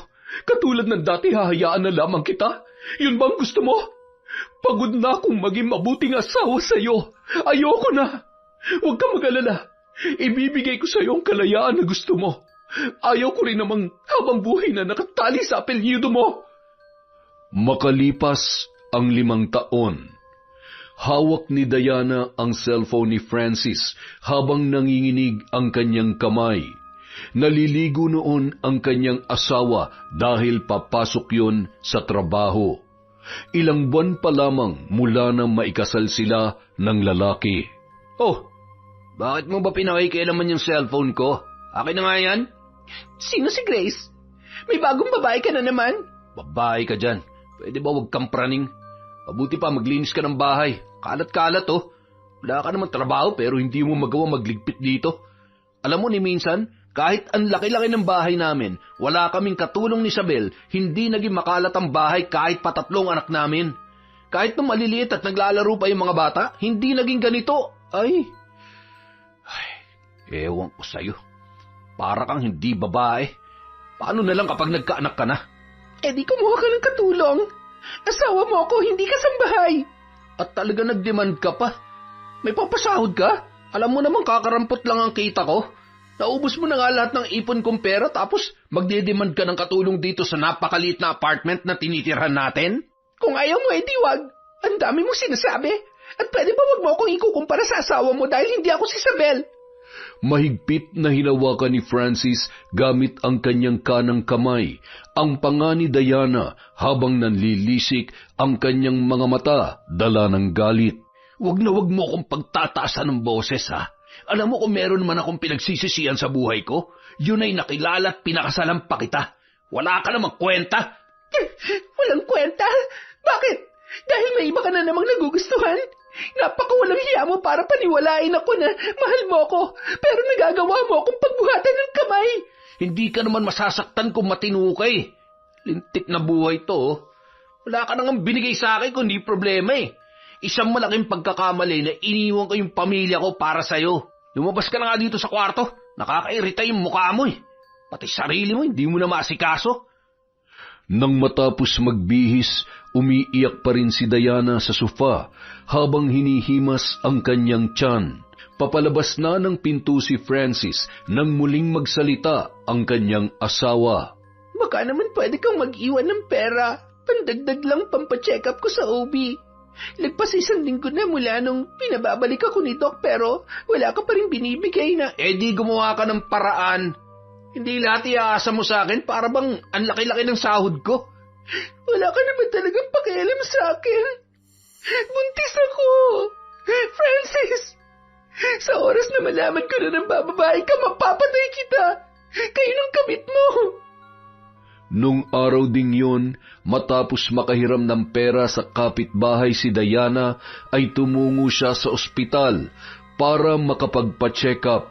Katulad ng dati hahayaan na lamang kita? Yun ba ang gusto mo? Pagod na akong maging mabuting asawa sa'yo. Ayoko na. Huwag ka mag-alala. Ibibigay ko sa'yo ang kalayaan na gusto mo. Ayaw ko rin namang habang buhay na nakatali sa apelyido mo. Makalipas ang 5 taon, hawak ni Diana ang cellphone ni Francis habang nanginginig ang kanyang kamay. Naliligo noon ang kanyang asawa dahil papasok yon sa trabaho. Ilang buwan pa lamang mula nang maikasal sila ng lalaki. Oh, bakit mo ba pinakikialaman yung cellphone ko? Akin na nga yan? Sino si Grace? May bagong babae ka na naman? Babae ka dyan. Pwede ba wag kang praning? Mabuti pa maglinis ka ng bahay. Kalat-kalat oh. Wala ka naman trabaho pero hindi mo magawa magligpit dito. Alam mo ni minsan, kahit ang laki-laki ng bahay namin, wala kaming katulong ni Isabel, hindi naging makalat ang bahay kahit patatlong anak namin. Kahit nung maliliit at naglalaro pa yung mga bata, hindi naging ganito. Ay, ewan ko sa'yo. Para kang hindi babae. Paano na lang kapag nagkaanak ka na? Eh di kumuha ka ng katulong. Asawa mo ako, hindi ka sambahay. At talaga nag-demand ka pa. May papasahod ka? Alam mo naman kakarampot lang ang kita ko. Naubos mo na nga lahat ng ipon kong pera tapos magde-demand ka ng katulong dito sa napakaliit na apartment na tinitirhan natin? Kung ayaw mo, edi wag. Ang dami mong sinasabi. At pwede ba wag mo akong ikukumpara sa asawa mo dahil hindi ako si Isabel? Mahigpit na hinawakan ni Francis gamit ang kanyang kanang kamay ang panga ni Diana habang nanlilisik ang kanyang mga mata dala ng galit. Wag na wag mo akong pagtataasan ng boses, ha? Alam mo kung meron man akong pinagsisisihan sa buhay ko, yun ay nakilala at pinakasalan pa kita. Wala ka namang kwenta. Walang kwenta? Bakit? Dahil may iba ka na namang nagugustuhan? Napakawalang hiya mo para paniwalain ako na mahal mo ako, pero nagagawa mo akong pagbuhatan ng kamay. Hindi ka naman masasaktan kung matino ka eh. Lintik na buhay to. Oh. Wala ka nang binigay sa akin kundi problema eh. Isang malaking pagkakamali na iniwan ko yung pamilya ko para sa'yo. Lumabas ka na nga dito sa kwarto. Nakakairita yung mukha mo eh. Pati sarili mo, hindi mo na maasikaso. Nang matapos magbihis, umiiyak pa rin si Diana sa sofa habang hinihimas ang kanyang tiyan. Papalabas na ng pinto si Francis nang muling magsalita ang kanyang asawa. Baka naman pwede kang mag-iwan ng pera. Pandagdag lang pampacheck up ko sa OB. Lagpas 1 linggo na mula nung pinababalik ako ni Doc pero wala ka pa rin binibigay na... Eh di gumawa ka ng paraan. Hindi lahat iaasa mo sa akin para bang ang laki-laki ng sahod ko. Wala ka naman talagang pakialam sa akin. Buntis ako. Francis, sa oras na malaman ko na ng bababae ka, mapapatay kita. Kayo ng kabit mo. Nung araw ding yun, matapos makahiram ng pera sa kapitbahay si Diana, ay tumungo siya sa ospital para makapagpa-check up.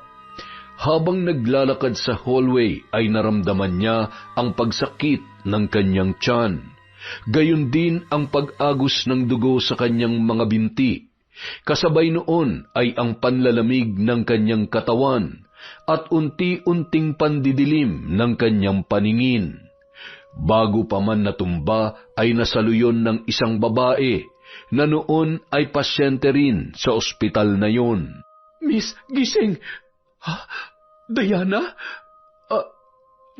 Habang naglalakad sa hallway ay naramdaman niya ang pagsakit ng kanyang tiyan. Gayon din ang pag-agos ng dugo sa kanyang mga binti. Kasabay noon ay ang panlalamig ng kanyang katawan at unti-unting pandidilim ng kanyang paningin. Bago pa man natumba ay nasaluyon ng isang babae na noon ay pasyente rin sa ospital na yon. Miss, gising! Diana?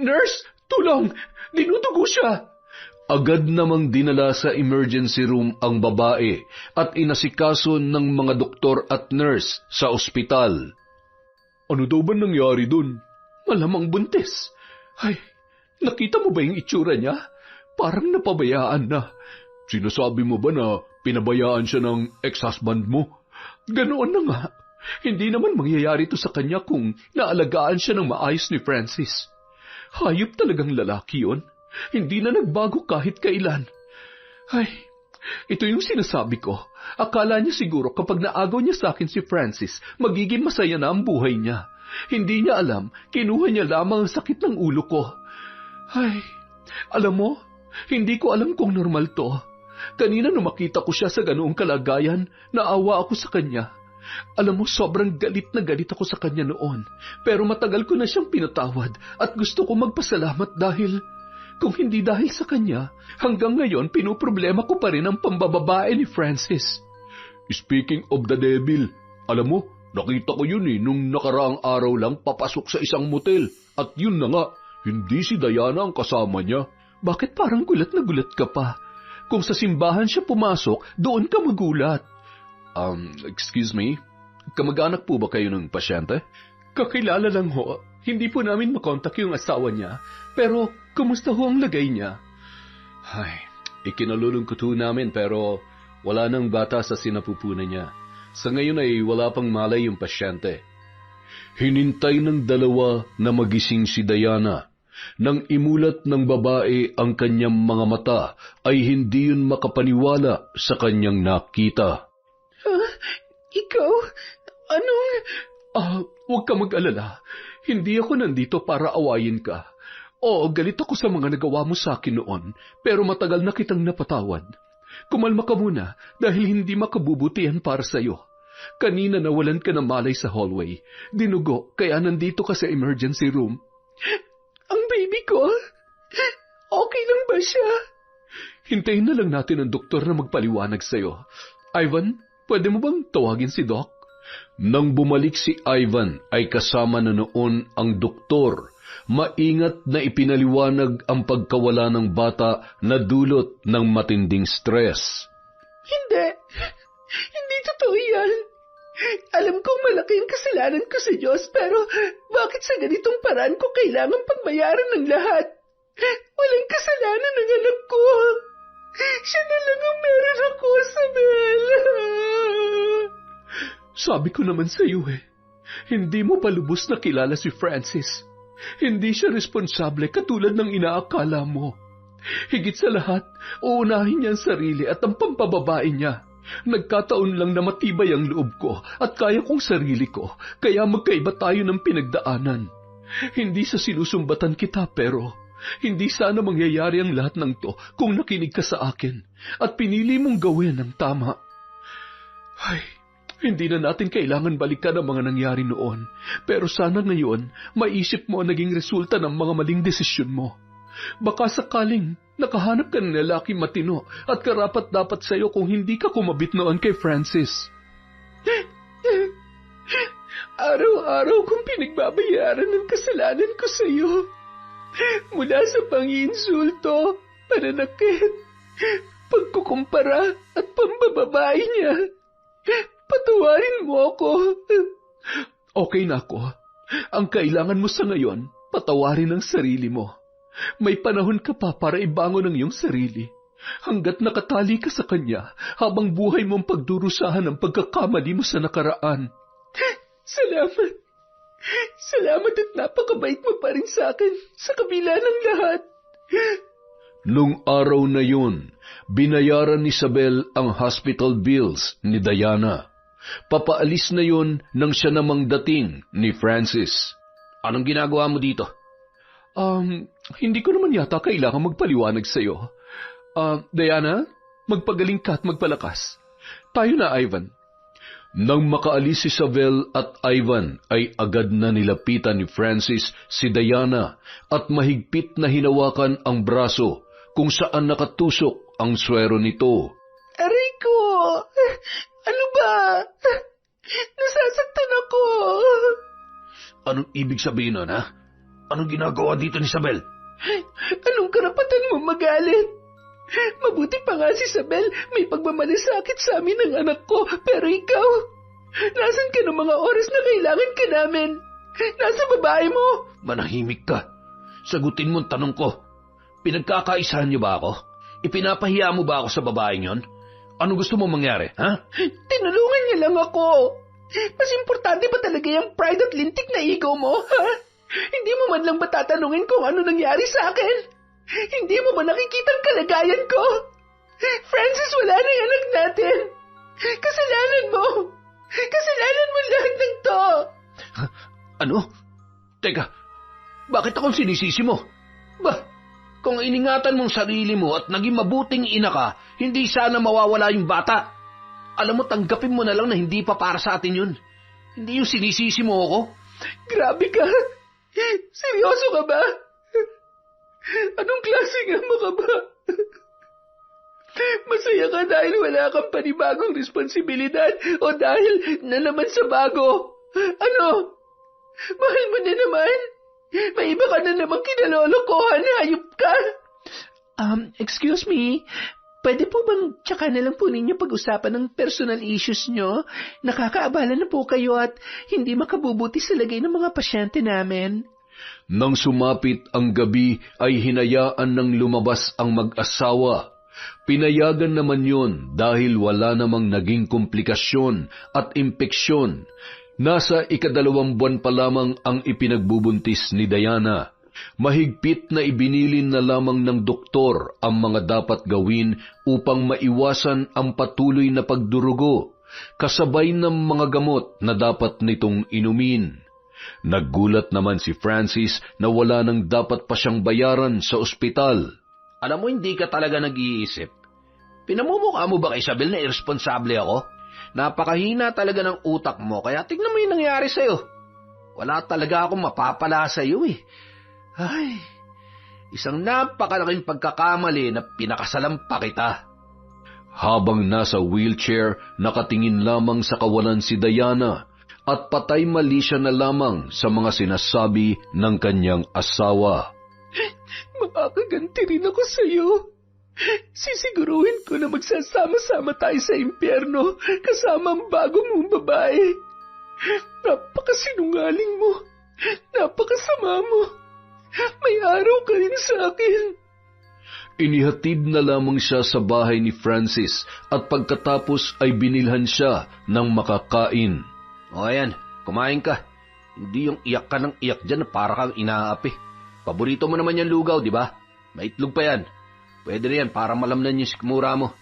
Nurse, tulong! Dinudugo siya! Agad namang dinala sa emergency room ang babae at inasikaso ng mga doktor at nurse sa ospital. Ano daw ba nangyari dun? Malamang buntis. Ay, nakita mo ba yung itsura niya? Parang napabayaan na. Sinasabi mo ba na pinabayaan siya ng ex-husband mo? Ganoon na nga. Hindi naman mangyayari to sa kanya kung naalagaan siya ng maayos ni Francis. Hayop talagang lalaki yun. Hindi na nagbago kahit kailan. Ay, ito yung sinasabi ko. Akala niya siguro kapag naagaw niya sa akin si Francis, magiging masaya na ang buhay niya. Hindi niya alam, kinuha niya lamang ang sakit ng ulo ko. Ay, alam mo, hindi ko alam kung normal to. Kanina nung makita ko siya sa ganoong kalagayan, naawa ako sa kanya. Alam mo, sobrang galit na galit ako sa kanya noon. Pero matagal ko na siyang pinatawad at gusto ko magpasalamat dahil... Kung hindi dahil sa kanya, hanggang ngayon pinuproblema ko pa rin ang pambababae ni Francis. Speaking of the devil, alam mo, nakita ko yun nung nakaraang araw lang papasok sa isang motel. At yun na nga, hindi si Diana ang kasama niya. Bakit parang gulat na gulat ka pa? Kung sa simbahan siya pumasok, doon ka magulat. Excuse me, kamag-anak po ba kayo ng pasyente? Kakilala lang ho. Hindi po namin makontak yung asawa niya. Pero, kumusta ho ang lagay niya? Ay, ikinalulungkot ho namin pero wala nang bata sa sinapupunan niya. Sa ngayon ay wala pang malay yung pasyente. Hinintay ng dalawa na magising si Diana. Nang imulat ng babae ang kanyang mga mata, ay hindi yun makapaniwala sa kanyang nakita. Ikaw? Anong... Huwag ka mag-alala. Hindi ako nandito para awayin ka. Oo, galit ako sa mga nagawa mo sa akin noon, pero matagal na kitang napatawad. Kumalma ka muna dahil hindi makabubutihan para sa'yo. Kanina nawalan ka ng malay sa hallway. Dinugo, kaya nandito ka sa emergency room. Ang baby ko? Okay lang ba siya? Hintayin na lang natin ang doktor na magpaliwanag sa'yo. Ivan, pwede mo bang tawagin si Doc? Nang bumalik si Ivan ay kasama na noon ang doktor. Maingat na ipinaliwanag ang pagkawala ng bata na dulot ng matinding stress. Hindi. Hindi totoo yan. Alam kong malaki ang kasalanan ko sa Diyos, pero bakit sa ganitong paraan ko kailangan pagbayaran ng lahat? Walang kasalanan ng anak ko. Siya na lang ang meron ako, Isabel. Sabi ko naman sa iyo hindi mo pa lubos na kilala si Francis. Hindi siya responsable katulad ng inaakala mo. Higit sa lahat, uunahin niya ang sarili at ang pampababae niya. Nagkataon lang na matibay ang loob ko at kaya kong sarili ko, kaya magkaiba tayo ng pinagdaanan. Hindi sa sinusumbatan kita pero hindi sana mangyayari ang lahat ng to kung nakinig ka sa akin at pinili mong gawin ang tama. Ay, hindi na natin kailangan balikan ang mga nangyari noon, pero sana ngayon maisip mo ang naging resulta ng mga maling desisyon mo. Baka sakaling nakahanap ka ng lalaki matino at karapat-dapat sa'yo kung hindi ka kumabit noon kay Francis. Araw-araw kong pinagbabayaran ng kasalanan ko sa iyo. Mula sa panginsulto, pananakit, pagkukumpara at pambababae niya. Patawarin mo ako. Okay na ako. Ang kailangan mo sa ngayon, patawarin ang sarili mo. May panahon ka pa para ibangon ang iyong sarili. Hanggat nakatali ka sa kanya, habang buhay mong pagdurusahan ang pagkakamali mo sa nakaraan. Salamat. Salamat at napakabait mo pa rin sa akin sa kabila ng lahat. Nung araw na yun, binayaran ni Isabel ang hospital bills ni Diana. Papaalis na yun nang siya namang dating ni Francis. Anong ginagawa mo dito? Hindi ko naman yata kailangan magpaliwanag sa'yo. Diana, magpagaling ka at magpalakas. Tayo na, Ivan. Nang makaalis si Isabel at Ivan ay agad na nilapitan ni Francis si Diana at mahigpit na hinawakan ang braso kung saan nakatusok ang swero nito. Aray ko! Ano ba? Nasasaktan ako. Anong ibig sabihin nun, ha? Anong ginagawa dito ni Isabel? Anong karapatan mo magalit? Mabuti pa nga si Isabel, may pagmamalasakit sa amin ng anak ko, pero ikaw, nasan ka ng mga oras na kailangan ka namin? Nasa babae mo? Manahimik ka. Sagutin mo ang tanong ko. Pinagkakaisahan niyo ba ako? Ipinapahiya mo ba ako sa babaeng yon? Ano gusto mo mangyari, ha? Tinulungan niya lang ako. Mas importante ba talaga yung pride at lintik na ego mo, ha? Hindi mo man lang ba tatanungin kung ano nangyari sa akin? Hindi mo ba nakikita ang kalagayan ko? Francis, wala na yung anak natin. Kasalanan mo. Kasalanan mo lahat ng to. Ano? Teka, bakit akong sinisisi mo? Kung iningatan mong sarili mo at naging mabuting ina ka, hindi sana mawawala yung bata. Alam mo, tanggapin mo na lang na hindi pa para sa atin yun. Hindi yung sinisisi mo ako. Grabe ka. Seryoso ka ba? Anong klaseng ama ka ba? Masaya ka dahil wala kang panibagong responsibilidad o dahil na naman sa bago? Ano? Mahal mo na naman? May iba ka na namang kinalolokohan, hayop ka? Excuse me, pwede po bang tsaka na lang po ninyo pag-usapan ng personal issues nyo? Nakakaabala na po kayo at hindi makabubuti sa lagay ng mga pasyente namin. Nang sumapit ang gabi ay hinayaan ng lumabas ang mag-asawa. Pinayagan naman yon dahil wala namang naging komplikasyon at impeksyon. Nasa 2 buwan pa lamang ang ipinagbubuntis ni Diana. Mahigpit na ibinilin na lamang ng doktor ang mga dapat gawin upang maiwasan ang patuloy na pagdurugo, kasabay ng mga gamot na dapat nitong inumin. Naggulat naman si Francis na wala nang dapat pa siyang bayaran sa ospital. Alam mo, hindi ka talaga nag-iisip. Pinamumukha mo ba kay Isabel na irresponsable ako? Napakahina talaga ng utak mo, kaya tignan mo yung nangyari sa'yo. Wala talaga akong mapapala sa'yo eh. Ay, isang napakalaking pagkakamali na pinakasalampa kita. Habang nasa wheelchair, nakatingin lamang sa kawalan si Diana at patay mali siya na lamang sa mga sinasabi ng kanyang asawa. Makakaganti rin ako sa'yo. Sisiguruhin ko na magsasama-sama tayo sa impyerno kasama ang bago mong babae. Napakasinungaling mo. Napakasama mo. May araw ka rin sa akin. Inihatid na lamang siya sa bahay ni Francis at pagkatapos ay binilhan siya ng makakain. O ayan, kumain ka. Hindi yung iyak ka ng iyak dyan na para kang inaapi. Paborito mo naman yung lugaw, di ba? May itlog pa yan. Pwede rin yan para malamnan yung sikmura mo.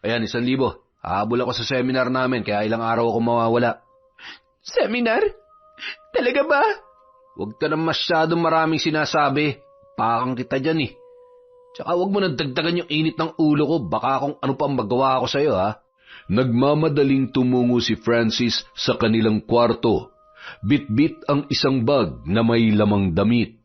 Ayan, 1,000. Hahabol ako sa seminar namin kaya ilang araw ako mawawala. Seminar? Talaga ba? Huwag ka na masyadong maraming sinasabi. Pakang kita dyan eh. Tsaka huwag mo nang dagdagan yung init ng ulo ko. Baka kung ano pa magawa ko sa'yo ha. Nagmamadaling tumungo si Francis sa kanilang kwarto. Bit-bit ang isang bag na may lamang damit.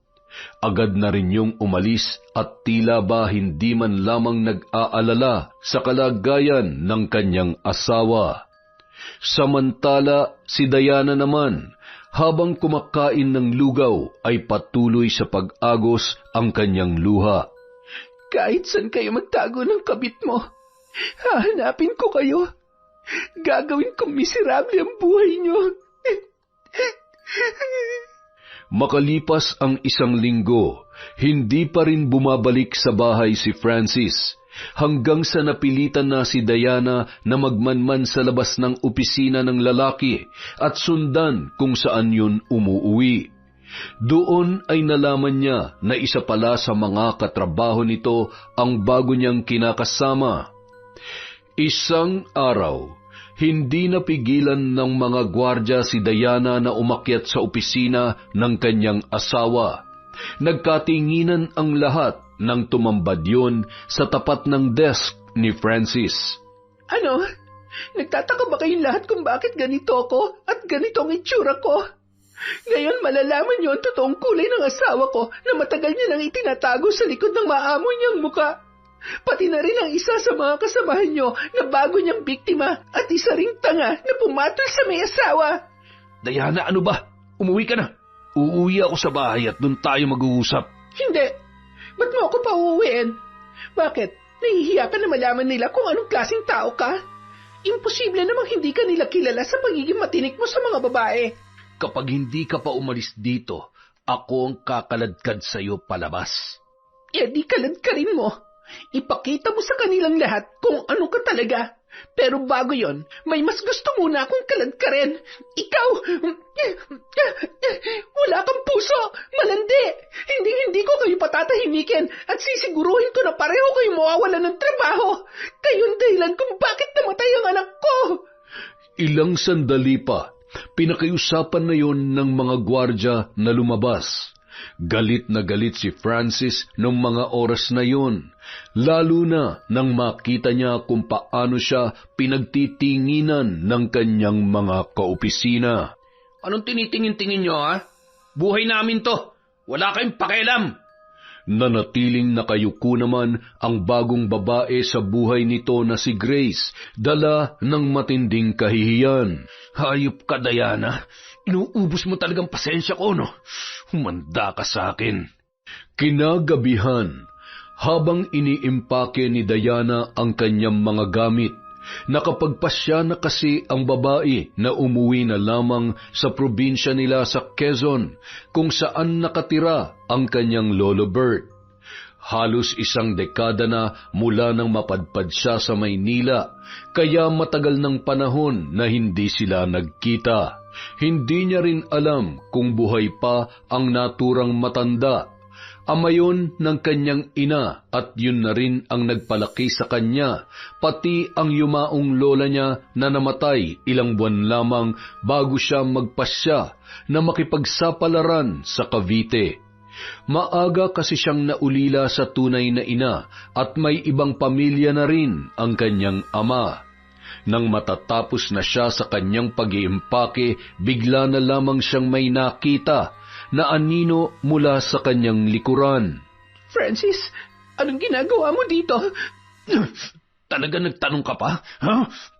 Agad na rin yung umalis at tila ba hindi man lamang nag-aalala sa kalagayan ng kanyang asawa. Samantala, si Diana naman, habang kumakain ng lugaw ay patuloy sa pag-agos ang kanyang luha. Kahit saan kayo magtago ng kabit mo, hahanapin ko kayo. Gagawin kong miserable ang buhay niyo. Makalipas ang 1 linggo, hindi pa rin bumabalik sa bahay si Francis, hanggang sa napilitan na si Diana na magmanman sa labas ng opisina ng lalaki at sundan kung saan yun umuuwi. Doon ay nalaman niya na isa pala sa mga katrabaho nito ang bago niyang kinakasama. Isang araw, hindi napigilan ng mga gwardya si Diana na umakyat sa opisina ng kanyang asawa. Nagkatinginan ang lahat nang tumambad yun sa tapat ng desk ni Francis. Ano? Nagtataka ba kayong lahat kung bakit ganito ako at ganito ang itsura ko? Ngayon malalaman niyo ang totoong kulay ng asawa ko na matagal niya nang itinatago sa likod ng maamoy niyang muka. Pati na rin ang isa sa mga kasamahan niyo na bago niyang biktima at isa ring tanga na pumatol sa may asawa. Diana, ano ba? Umuwi ka na. Uuwi ako sa bahay at doon tayo mag-uusap. Hindi. Ba't mo ako pa uuwiin? Bakit? Nahihiya ka na malaman nila kung anong klaseng tao ka? Imposible namang hindi ka nila kilala sa pagiging matinik mo sa mga babae. Kapag hindi ka pa umalis dito, ako ang kakaladkad sa'yo palabas. Di kaladkarin mo. Ipakita mo sa kanilang lahat kung ano ka talaga. Pero bago yon, may mas gusto muna akong kaladkarin. Ikaw, wala kang puso, malandi. Hindi ko kayo patatahimikin at sisiguruhin ko na pareho kayo mawawalan ng trabaho. Kayong dahilan kung bakit namatay ang anak ko. Ilang sandali pa, pinakiusapan na yon ng mga gwardya na lumabas. Galit na galit si Francis noong mga oras na yon, lalo na nang makita niya kung paano siya pinagtitinginan ng kanyang mga kaopisina. Anong tinitingin-tingin niyo, ha? Buhay namin to. Wala kayong pakialam. Nanatiling nakayuko naman ang bagong babae sa buhay nito na si Grace, dala ng matinding kahihiyan. Hayop ka, Diana. Inuubos mo talagang pasensya ko, no? Humanda ka sa akin. Kinagabihan, habang iniimpake ni Diana ang kanyang mga gamit, nakapagpasya na kasi ang babae na umuwi na lamang sa probinsya nila sa Quezon, kung saan nakatira ang kanyang lolo Bert. Halos 1 dekada na mula nang mapadpad siya sa Maynila, kaya matagal ng panahon na hindi sila nagkita. Hindi niya rin alam kung buhay pa ang naturang matanda Ama yun ng kanyang ina at yun na rin ang nagpalaki sa kanya, pati ang yumaong lola niya na namatay ilang buwan lamang bago siya magpasya na makipagsapalaran sa Cavite. Maaga kasi siyang naulila sa tunay na ina at may ibang pamilya na rin ang kanyang ama. Nang matatapos na siya sa kanyang pag-iimpake, bigla na lamang siyang may nakita na anino mula sa kanyang likuran. Francis, anong ginagawa mo dito? Talaga nagtanong ka pa? Ha?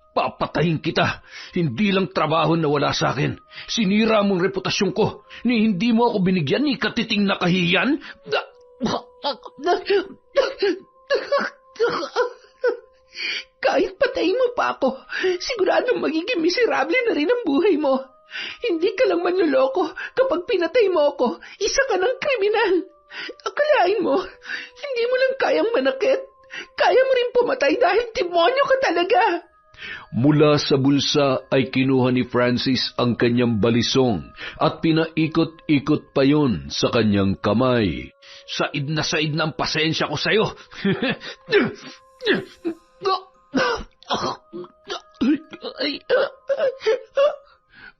Papatayin kita. Hindi lang trabaho na wala sa akin. Sinira mong reputasyon ko. Ni hindi mo ako binigyan ni katiting na kahiyan. Kahit patayin mo pa ako, siguradong magiging miserable na rin ang buhay mo. Hindi ka lang manloloko kapag pinatay mo ako, isa ka ng kriminal. Akalain mo, hindi mo lang kayang manakit. Kaya mo rin pumatay dahil demonyo ka talaga. Mula sa bulsa ay kinuha ni Francis ang kanyang balisong at pinaikot-ikot pa yon sa kanyang kamay. Said na ang pasensya ko sa'yo.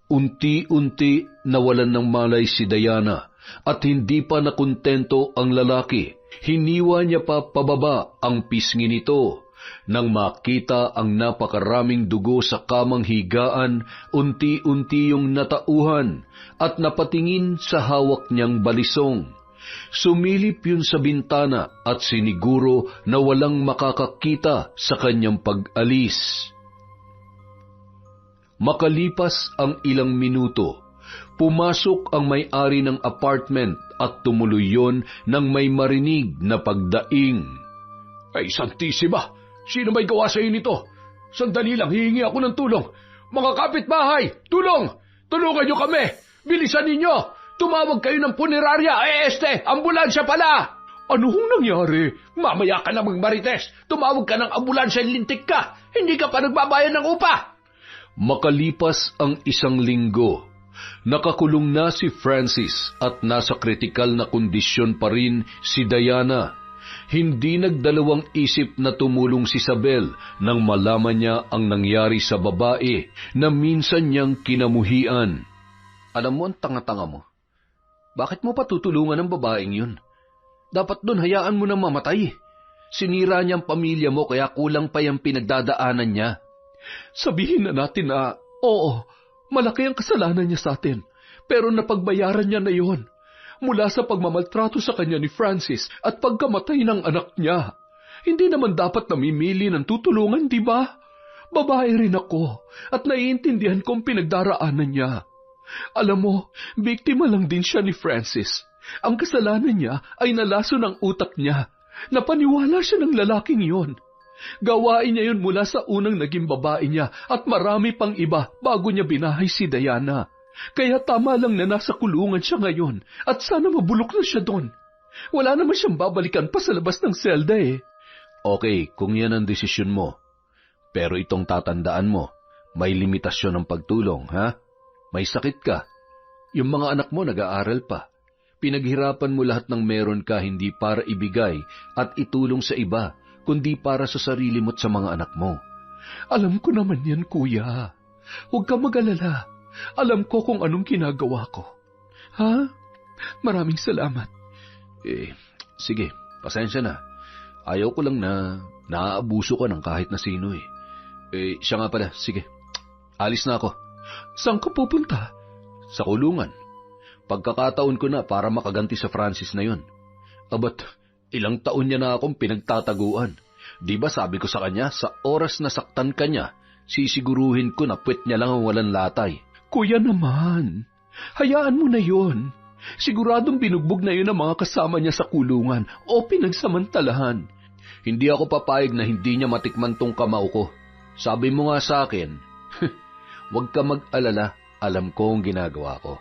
Unti-unti nawalan ng malay si Diana at hindi pa nakontento ang lalaki. Hiniwa niya pa pababa ang pisngi nito. Nang makita ang napakaraming dugo sa kamang higaan, unti-unti yung natauhan at napatingin sa hawak niyang balisong. Sumilip yun sa bintana at siniguro na walang makakakita sa kanyang pag-alis. Makalipas ang ilang minuto, pumasok ang may-ari ng apartment at tumuloy yon nang may marinig na pagdaing. Ay, Santissima! Sino may gawa sa nito? Sandali lang, hihingi ako ng tulong. Mga kapitbahay, tulong! Tulungan niyo kami! Bilisan ninyo! Tumawag kayo ng punerarya! Ambulansya pala! Ano hong nangyari? Mamaya ka na magmarites! Tumawag ka ng ambulansya, lintik ka! Hindi ka pa nagbabayad ng upa! Makalipas ang isang linggo, nakakulong na si Francis at nasa kritikal na kondisyon pa rin si Diana. Hindi nagdalawang isip na tumulong si Isabel nang malaman niya ang nangyari sa babae na minsan niyang kinamuhian. Alam mo ang tanga-tanga mo. Bakit mo pa tutulungan ang babaeng yun? Dapat doon hayaan mo nang mamatay. Sinira niya ang pamilya mo kaya kulang pa yung pinagdadaanan niya. Sabihin na natin na, oo, malaki ang kasalanan niya sa atin, pero napagbayaran niya na yon. Mula sa pagmamaltrato sa kanya ni Francis at pagkamatay ng anak niya. Hindi naman dapat namimili ng tutulungan, di ba? Babae rin ako at naiintindihan kong pinagdaraanan niya. Alam mo, biktima lang din siya ni Francis. Ang kasalanan niya ay nalaso ng utak niya. Napaniwala siya ng lalaking yon. Gawain niya yun mula sa unang naging babae niya at marami pang iba bago niya binahay si Diana. Kaya tama lang na nasa kulungan siya ngayon at sana mabulok na siya doon. Wala naman siyang babalikan pa sa labas ng selda eh. Okay, kung yan ang desisyon mo. Pero itong tatandaan mo, may limitasyon ng pagtulong, ha? May sakit ka. Yung mga anak mo nag-aaral pa. Pinaghirapan mo lahat ng meron ka hindi para ibigay at itulong sa iba, kundi para sa sarili mo at sa mga anak mo. Alam ko naman yan, kuya. Huwag ka mag-alala. Alam ko kung anong ginagawa ko. Ha? Maraming salamat. Sige, pasensya na. Ayaw ko lang na naaabuso ka ng kahit na sino eh. Siya nga pala, sige. Alis na ako. Saan ka pupunta? Sa kulungan. Pagkakataon ko na para makaganti sa Francis na yun. Abat, ilang taon niya na akong pinagtataguan. Di ba sabi ko sa kanya, sa oras na saktan ka niya, sisiguruhin ko na puwet niya lang ang walang latay. Kuya naman, hayaan mo na yon. Siguradong binugbog na yun ang mga kasama niya sa kulungan o pinagsamantalahan. Hindi ako papayag na hindi niya matikman tong kamao ko. Sabi mo nga sa akin, huwag ka mag-alala, alam ko ang ginagawa ko.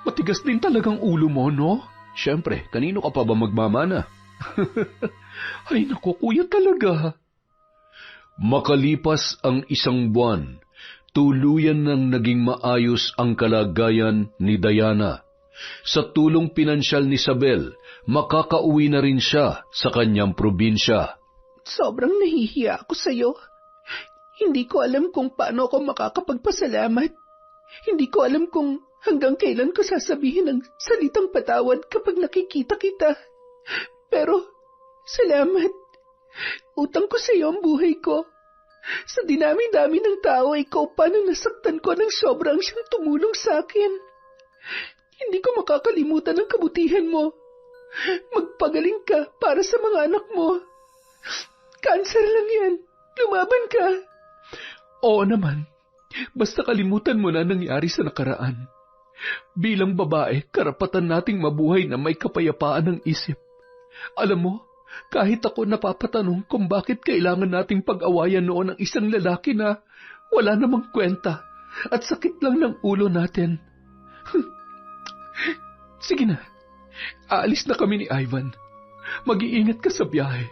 Matigas din talagang ulo mo, no? Siyempre, kanino ka pa ba magmamana? Ay naku, kuya talaga. Makalipas ang isang buwan, tuluyan nang naging maayos ang kalagayan ni Diana. Sa tulong pinansyal ni Isabel, makakauwi na rin siya sa kanyang probinsya. Sobrang nahihiya ako sa'yo. Hindi ko alam kung paano ako makakapagpasalamat. Hindi ko alam kung hanggang kailan ko sasabihin ang salitang patawad kapag nakikita kita. Pero, salamat. Utang ko sa'yo ang buhay ko. Sa dinami-dami ng tao, ikaw pa na nasaktan ko ng sobrang siyang tumulong sa akin. Hindi ko makakalimutan ang kabutihan mo. Magpagaling ka para sa mga anak mo. Cancer lang yan. Lumaban ka. Oo naman. Basta kalimutan mo na nangyari sa nakaraan. Bilang babae, karapatan nating mabuhay na may kapayapaan ng isip. Alam mo, kahit ako napapatanong kung bakit kailangan nating pag-awayan noon ang isang lalaki na wala namang kwenta at sakit lang ng ulo natin. Sige na, aalis na kami ni Ivan. Mag-iingat ka sa biyahe.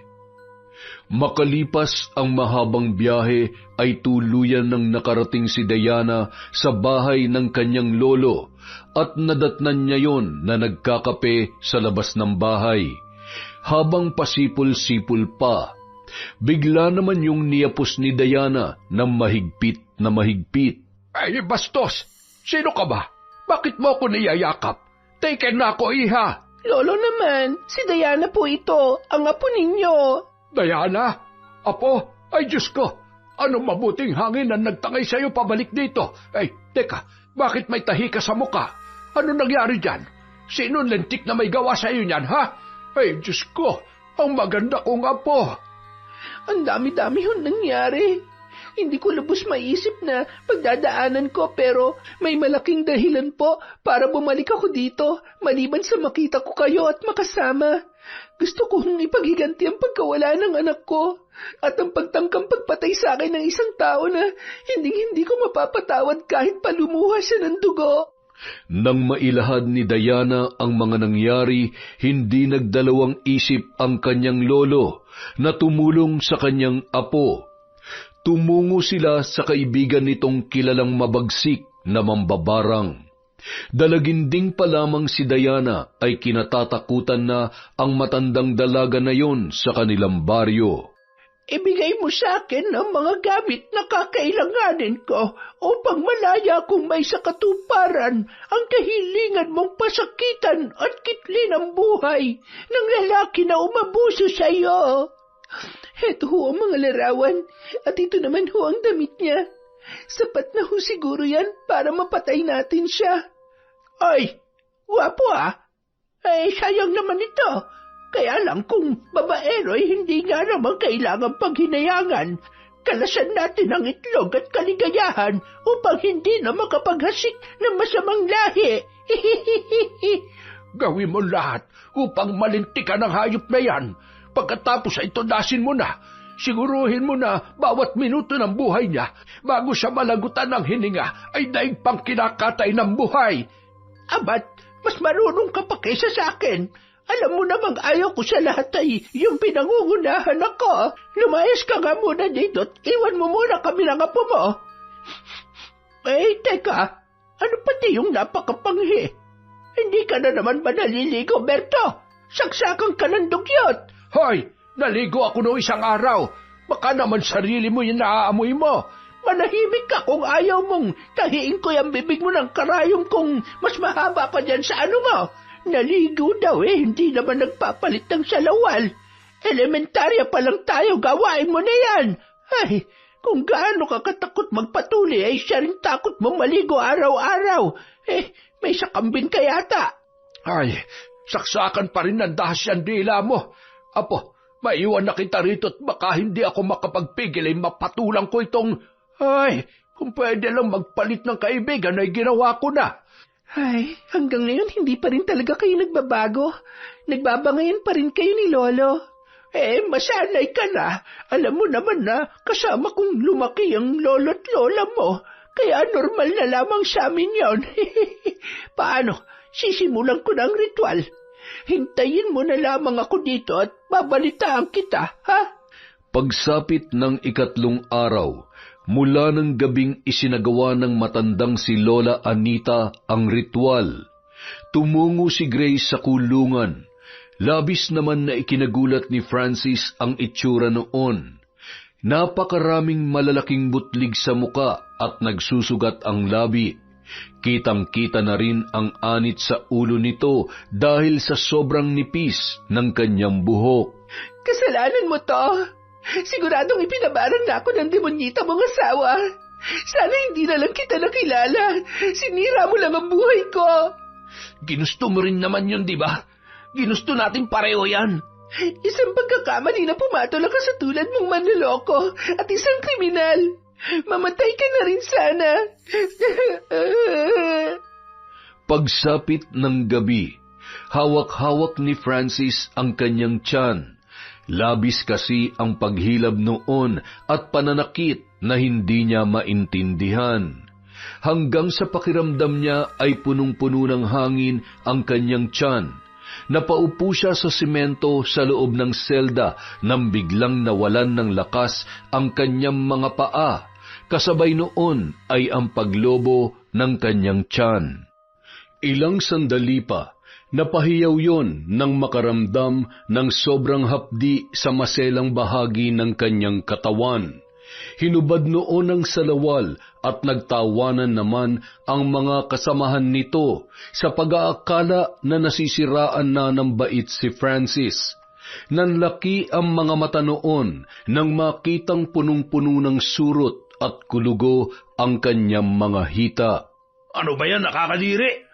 Makalipas ang mahabang biyahe ay tuluyan ng nakarating si Diana sa bahay ng kanyang lolo at nadatnan niya yon na nagkakape sa labas ng bahay. Habang pasipol-sipol pa, bigla naman yung niyapos ni Diana na mahigpit na mahigpit. Ay, bastos! Sino ka ba? Bakit mo ako niyayakap? Taken na ako, iha! Lolo naman, si Diana po ito, ang apo ninyo. Diana? Apo? Ay, Diyos ko! Anong mabuting hangin ang nagtangay sa'yo pabalik dito? Ay, teka, bakit may tahi ka sa muka? Ano nangyari dyan? Sino lentik na may gawa sa'yo niyan, ha? Ay, Diyos ko! Ang maganda kong apo! Ang dami-dami yung nangyari. Hindi ko lubos maisip na pagdadaanan ko pero may malaking dahilan po para bumalik ako dito maliban sa makita ko kayo at makasama. Gusto kong ipaghiganti ang pagkawala ng anak ko at ang pagtangkang pagpatay sa akin ng isang tao na hindi ko mapapatawad kahit palumuha siya ng dugo. Nang mailahad ni Diana ang mga nangyari, hindi nagdalawang isip ang kanyang lolo na tumulong sa kanyang apo. Tumungo sila sa kaibigan nitong kilalang mabagsik na mambabarang. Dalaginding pa lamang si Diana ay kinatatakutan na ang matandang dalaga na yon sa kanilang baryo. Ibigay mo sa akin ang mga gamit na kakailanganin ko upang malaya kung may sa katuparan ang kahilingan mong pasakitan at kitlin ang buhay ng lalaki na umabuso sa iyo. Heto ho ang mga larawan at ito naman ho ang damit niya. Sapat na ho siguro yan para mapatay natin siya. Ay, guwapo ah. Ay, sayang naman ito. Kaya lang kung babaero ay hindi nga naman kailangan paghinayangan. Kalasan natin ang itlog at kaligayahan upang hindi na makapaghasik ng masamang lahi. Gawin mo lahat upang malintikan ang hayop na yan. Pagkatapos ay tunasin mo na. Siguruhin mo na bawat minuto ng buhay niya bago siya malagutan ng hininga ay daig pang kinakatay ng buhay. Abat, mas marunong ka pa kaysa sa akin. Alam mo namang ayaw ko sa lahat ay yung pinangungunahan ako. Lumayas ka nga muna dito at iwan mo muna kami ng apo mo. Eh, teka, ano pati yung napakapanghi? Hindi ka na naman ba naliligo, Berto? Saksakan ka ng dugyot. Hoy, naligo ako noong isang araw. Baka naman sarili mo yung naaamoy mo. Manahimik ka kung ayaw mong tahiin ko yung bibig mo ng karayom kung mas mahaba pa dyan sa ano mo. Naligo daw hindi naman nagpapalit ng salawal. Elementarya pa lang tayo, gawain mo na yan. Ay, kung gaano ka katakot magpatuli ay siya rin takot mong maligo araw-araw. May sakambin ka yata. Ay, saksakan pa rin ng dahas yan dila mo. Apo, maiwan na kita rito at baka hindi ako makapagpigil ay mapatulang ko itong... Ay, kung pwede lang magpalit ng kaibigan ay ginawa ko na. Ay, hanggang ngayon hindi pa rin talaga kayo nagbabago. Nagbabangayan pa rin kayo ni Lolo. Masanay ka na. Alam mo naman na kasama kong lumaki ang lolo at lola mo. Kaya normal na lamang sa amin yon. Paano? Sisimulan ko na ang ritual. Hintayin mo na lamang ako dito at babalitaan kita, ha? Pagsapit ng 3 araw, mula ng gabing isinagawa ng matandang si Lola Anita ang ritual, Tumungo si Grace sa kulungan. Labis naman na ikinagulat ni Francis ang itsura noon. Napakaraming malalaking butlig sa muka at nagsusugat ang labi. Kitang-kita na rin ang anit sa ulo nito dahil sa sobrang nipis ng kanyang buhok. Kasalanan mo to. Siguradong ipinabarang na ako ng demonyita mong asawa. Sana hindi na lang kita nakilala. Sinira mo lang ang buhay ko. Ginusto mo rin naman yun, di ba? Ginusto natin pareho yan. Isang pagkakamali na pumatol ka sa tulad mong manloloko at isang kriminal. Mamatay ka na rin sana. Pagsapit ng gabi, hawak-hawak ni Francis ang kanyang tiyan. Labis kasi ang paghilab noon at pananakit na hindi niya maintindihan. Hanggang sa pakiramdam niya ay punong-puno ng hangin ang kanyang tiyan. Napaupo siya sa simento sa loob ng selda nang biglang nawalan ng lakas ang kanyang mga paa. Kasabay noon ay ang paglobo ng kanyang tiyan. Ilang sandali pa, napahiyaw yon nang makaramdam ng sobrang hapdi sa maselang bahagi ng kanyang katawan. Hinubad noon ang salawal at nagtawanan naman ang mga kasamahan nito sa pag-aakala na nasisiraan na ng bait si Francis. Nanlaki ang mga mata noon nang makitang punong-puno ng surot at kulugo ang kanyang mga hita. Ano ba yan, nakakadiri?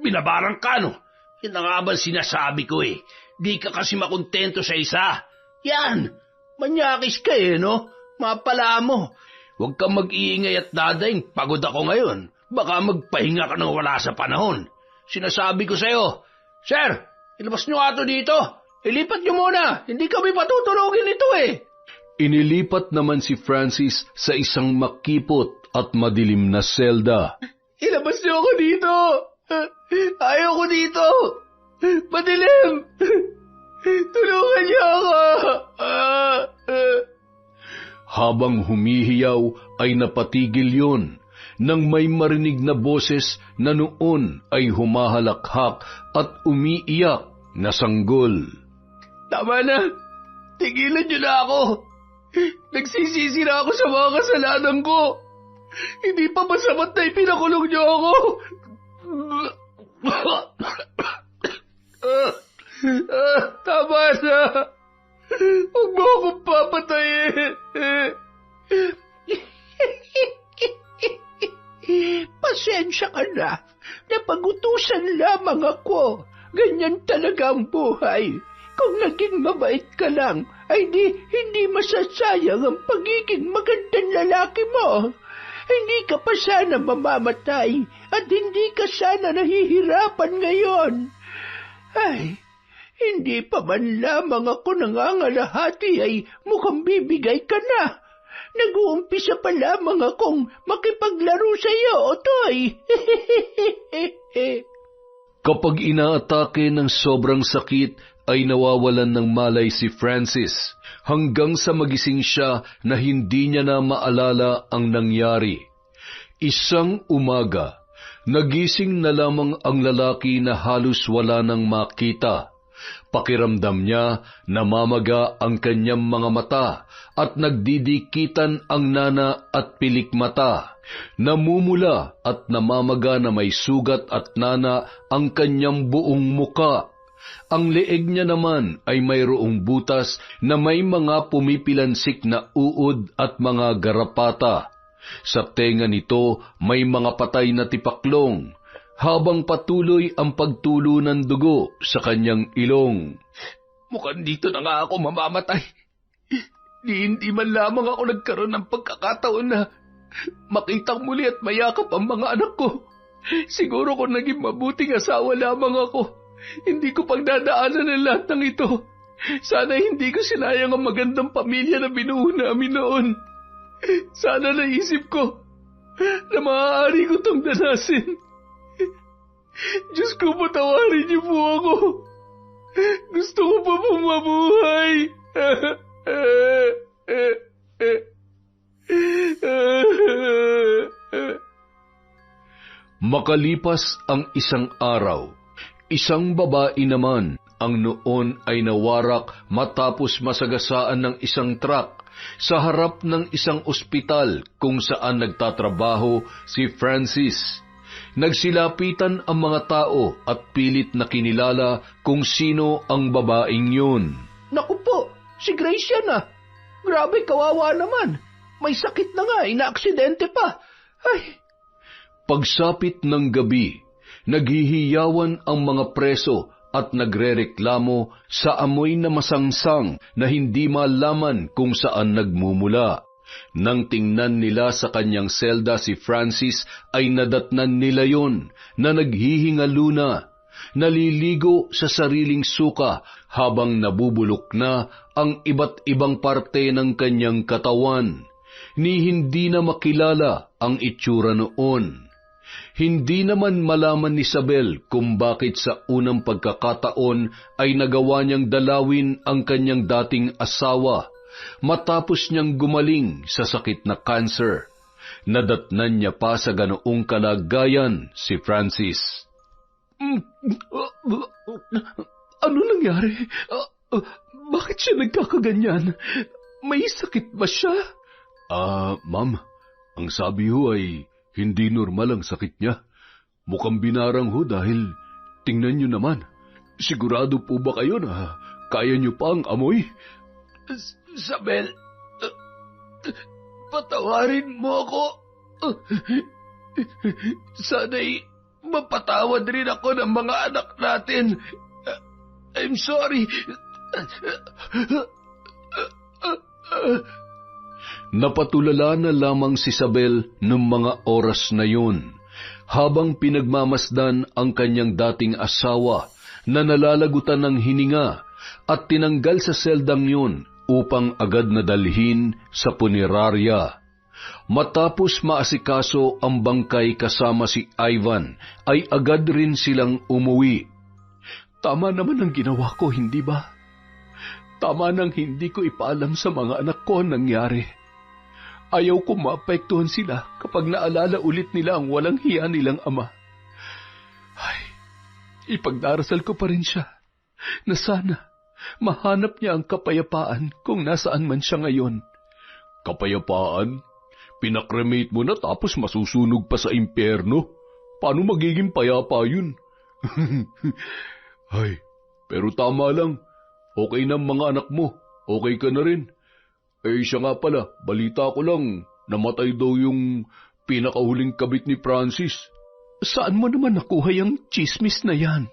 Binabarang ka, no? Yan na nga ba sinasabi ko eh. Di ka kasi makontento sa isa. Yan, manyakis ka eh, no? Mapala mo. Huwag kang mag-iingay at dadaing. Pagod ako ngayon. Baka magpahinga ka nang wala sa panahon. Sinasabi ko sa'yo, Sir, ilabas nyo nga ito dito. Ilipat nyo muna. Hindi kami patutulogin ito eh. Inilipat naman si Francis sa isang makipot at madilim na selda. Ilabas niyo ako dito. Ayaw ko dito. Madilim. Tulungan niyo ako. Habang humihiyaw ay napatigil yon nang may marinig na boses na noon ay humahalakhak at umiiyak na sanggol. Tama na. Tigilan niyo na ako. Nagsisisi na ako sa mga kasalanan ko. Hindi pa masamat na ipinakulong niyo ako. Tama na. Huwag mo akong papatayin. Pasensya ka na. Napagutusan lamang ako. Ganyan talaga ang buhay. Kung naging mabait ka lang, ay hindi masasayang ang pagiging magandang lalaki mo. Hindi ka pa sana mamamatay at hindi ka sana nahihirapan ngayon. Ay, hindi pa man lamang ako nangangalahati ay mukhang bibigay ka na. Nag-uumpisa pa lamang akong makipaglaro sa iyo, Otoy. Kapag inaatake ng sobrang sakit, ay nawawalan ng malay si Francis hanggang sa magising siya na hindi niya na maalala ang nangyari. Isang umaga, nagising na lamang ang lalaki na halos wala nang makita. Pakiramdam niya namamaga ang kanyang mga mata at nagdidikitan ang nana at pilik mata. Namumula at namamaga na may sugat at nana ang kanyang buong muka. Ang leeg niya naman ay mayroong butas na may mga pumipilansik na uod at mga garapata. Sa tenga nito may mga patay na tipaklong, habang patuloy ang pagtulo ng dugo sa kanyang ilong. Mukhang dito na nga ako mamamatay. Hindi man lamang ako nagkaroon ng pagkakataon na makitang muli at mayakap ang mga anak ko. Siguro kung naging mabuting asawa lamang ako, hindi ko pagdadaanan ang lahat ng ito. Sana hindi ko sinayang ang magandang pamilya na binuo namin noon. Sana naisip ko na maaari ko itong danasin. Diyos ko, patawarin niyo po ako. Gusto ko pa pong mabuhay. Makalipas ang isang araw, isang babae naman ang noon ay nawarak matapos masagasaan ng isang truck sa harap ng isang ospital kung saan nagtatrabaho si Francis. Nagsilapitan ang mga tao at pilit na kinilala kung sino ang babaeng yun. Naku po, si Grace yan ah. Grabe, kawawa naman. May sakit na nga, inaaksidente pa. Ay. Pagsapit ng gabi, naghihiyawan ang mga preso at nagrereklamo sa amoy na masangsang na hindi malaman kung saan nagmumula. Nang tingnan nila sa kanyang selda si Francis ay nadatnan nila yon na naghihingalo na, naliligo sa sariling suka habang nabubulok na ang iba't ibang parte ng kanyang katawan, ni hindi na makilala ang itsura noon. Hindi naman malaman ni Isabel kung bakit sa unang pagkakataon ay nagawa niyang dalawin ang kanyang dating asawa matapos niyang gumaling sa sakit na cancer. Nadatnan niya pa sa ganoong kalagayan si Francis. Ano nangyari? Bakit siya nagkakaganyan? May sakit ba siya? Ma'am, ang sabi ho ay hindi normal ang sakit niya. Mukhang binarang ho dahil tingnan niyo naman. Sigurado po ba kayo na kaya niyo pa ang amoy? Isabel, patawarin mo ako. Sana'y mapatawad rin ako ng mga anak natin. I'm sorry. Napatulala na lamang si Isabel noong mga oras na yun, habang pinagmamasdan ang kanyang dating asawa na nalalagutan ng hininga at tinanggal sa seldang yun upang agad na dalhin sa punerarya. Matapos maasikaso ang bangkay kasama si Ivan, ay agad rin silang umuwi. Tama naman ang ginawa ko, hindi ba? Tama nang hindi ko ipaalam sa mga anak ko ang nangyari. Ayaw ko maapektuhan sila kapag naalala ulit nila ang walang hiya nilang ama. Ay, ipagdarasal ko pa rin siya na sana mahanap niya ang kapayapaan kung nasaan man siya ngayon. Kapayapaan? Pinakremate mo na tapos masusunog pa sa impyerno? Paano magiging payapa yun? Ay, pero tama lang. Okay na mga anak mo. Okay ka na rin. Eh siya nga pala, balita ko lang, namatay daw yung pinakahuling kabit ni Francis. Saan mo naman nakuha yung chismis na yan?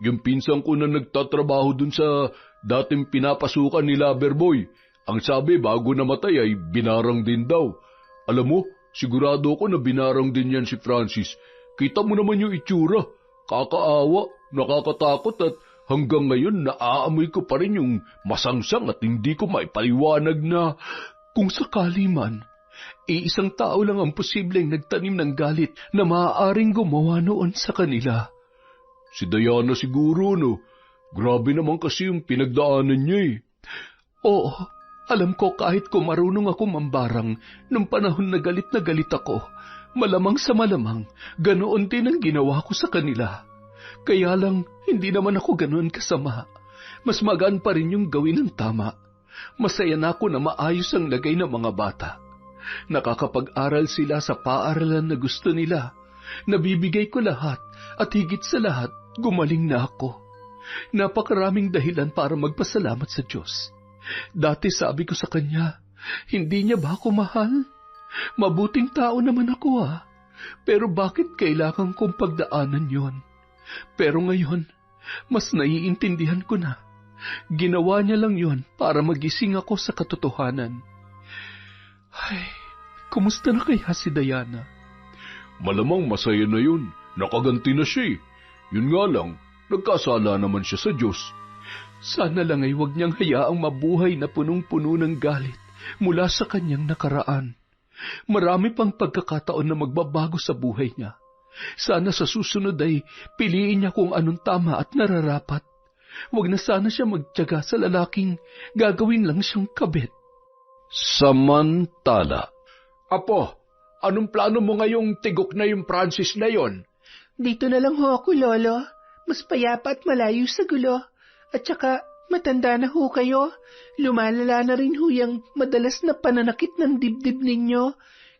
Yung pinsan ko na nagtatrabaho dun sa dating pinapasukan ni Loverboy, ang sabi bago namatay ay binarang din daw. Alam mo, sigurado ko na binarang din yan si Francis. Kita mo naman yung itsura. Kakaawa, nakakatakot at hanggang ngayon naaamoy ko pa rin yung masangsang at hindi ko maipaliwanag na kung sakali man, iisang tao lang ang posibleng nagtanim ng galit na maaaring gumawa noon sa kanila. Si Diana siguro, no? Grabe naman kasi yung pinagdaanan niya eh. Oo, alam ko kahit kung marunong ako mambarang nung panahon na galit ako, malamang sa malamang, ganoon din ang ginawa ko sa kanila. Kaya lang, hindi naman ako ganoon kasama. Mas magaan pa rin yung gawin ng tama. Masaya na ako na maayos ang lagay ng mga bata. Nakakapag-aral sila sa paaralan na gusto nila. Nabibigay ko lahat at higit sa lahat, gumaling na ako. Napakaraming dahilan para magpasalamat sa Diyos. Dati sabi ko sa Kanya, hindi niya ba ako mahal? Mabuting tao naman ako Pero bakit kailangan kong pagdaanan yon? Pero ngayon, mas naiintindihan ko na. Ginawa niya lang yon para magising ako sa katotohanan. Ay, kumusta na kaya si Diana? Malamang masaya na yun. Nakaganti na siya eh. Yun nga lang, nagkasala naman siya sa Diyos. Sana lang ay huwag niyang hayaang mabuhay na punong-puno ng galit mula sa kanyang nakaraan. Marami pang pagkakataon na magbabago sa buhay niya. Sana sa susunod ay piliin niya kung anong tama at nararapat. Huwag na sana siya magtiyaga sa lalaking gagawin lang siyang kabit. Samantala. Apo, anong plano mo ngayong tigok na yung Francis na yon? Dito na lang ho ako, Lolo. Mas payapa at malayo sa gulo. At saka, matanda na ho kayo. Lumalala na rin ho yung madalas na pananakit ng dibdib ninyo.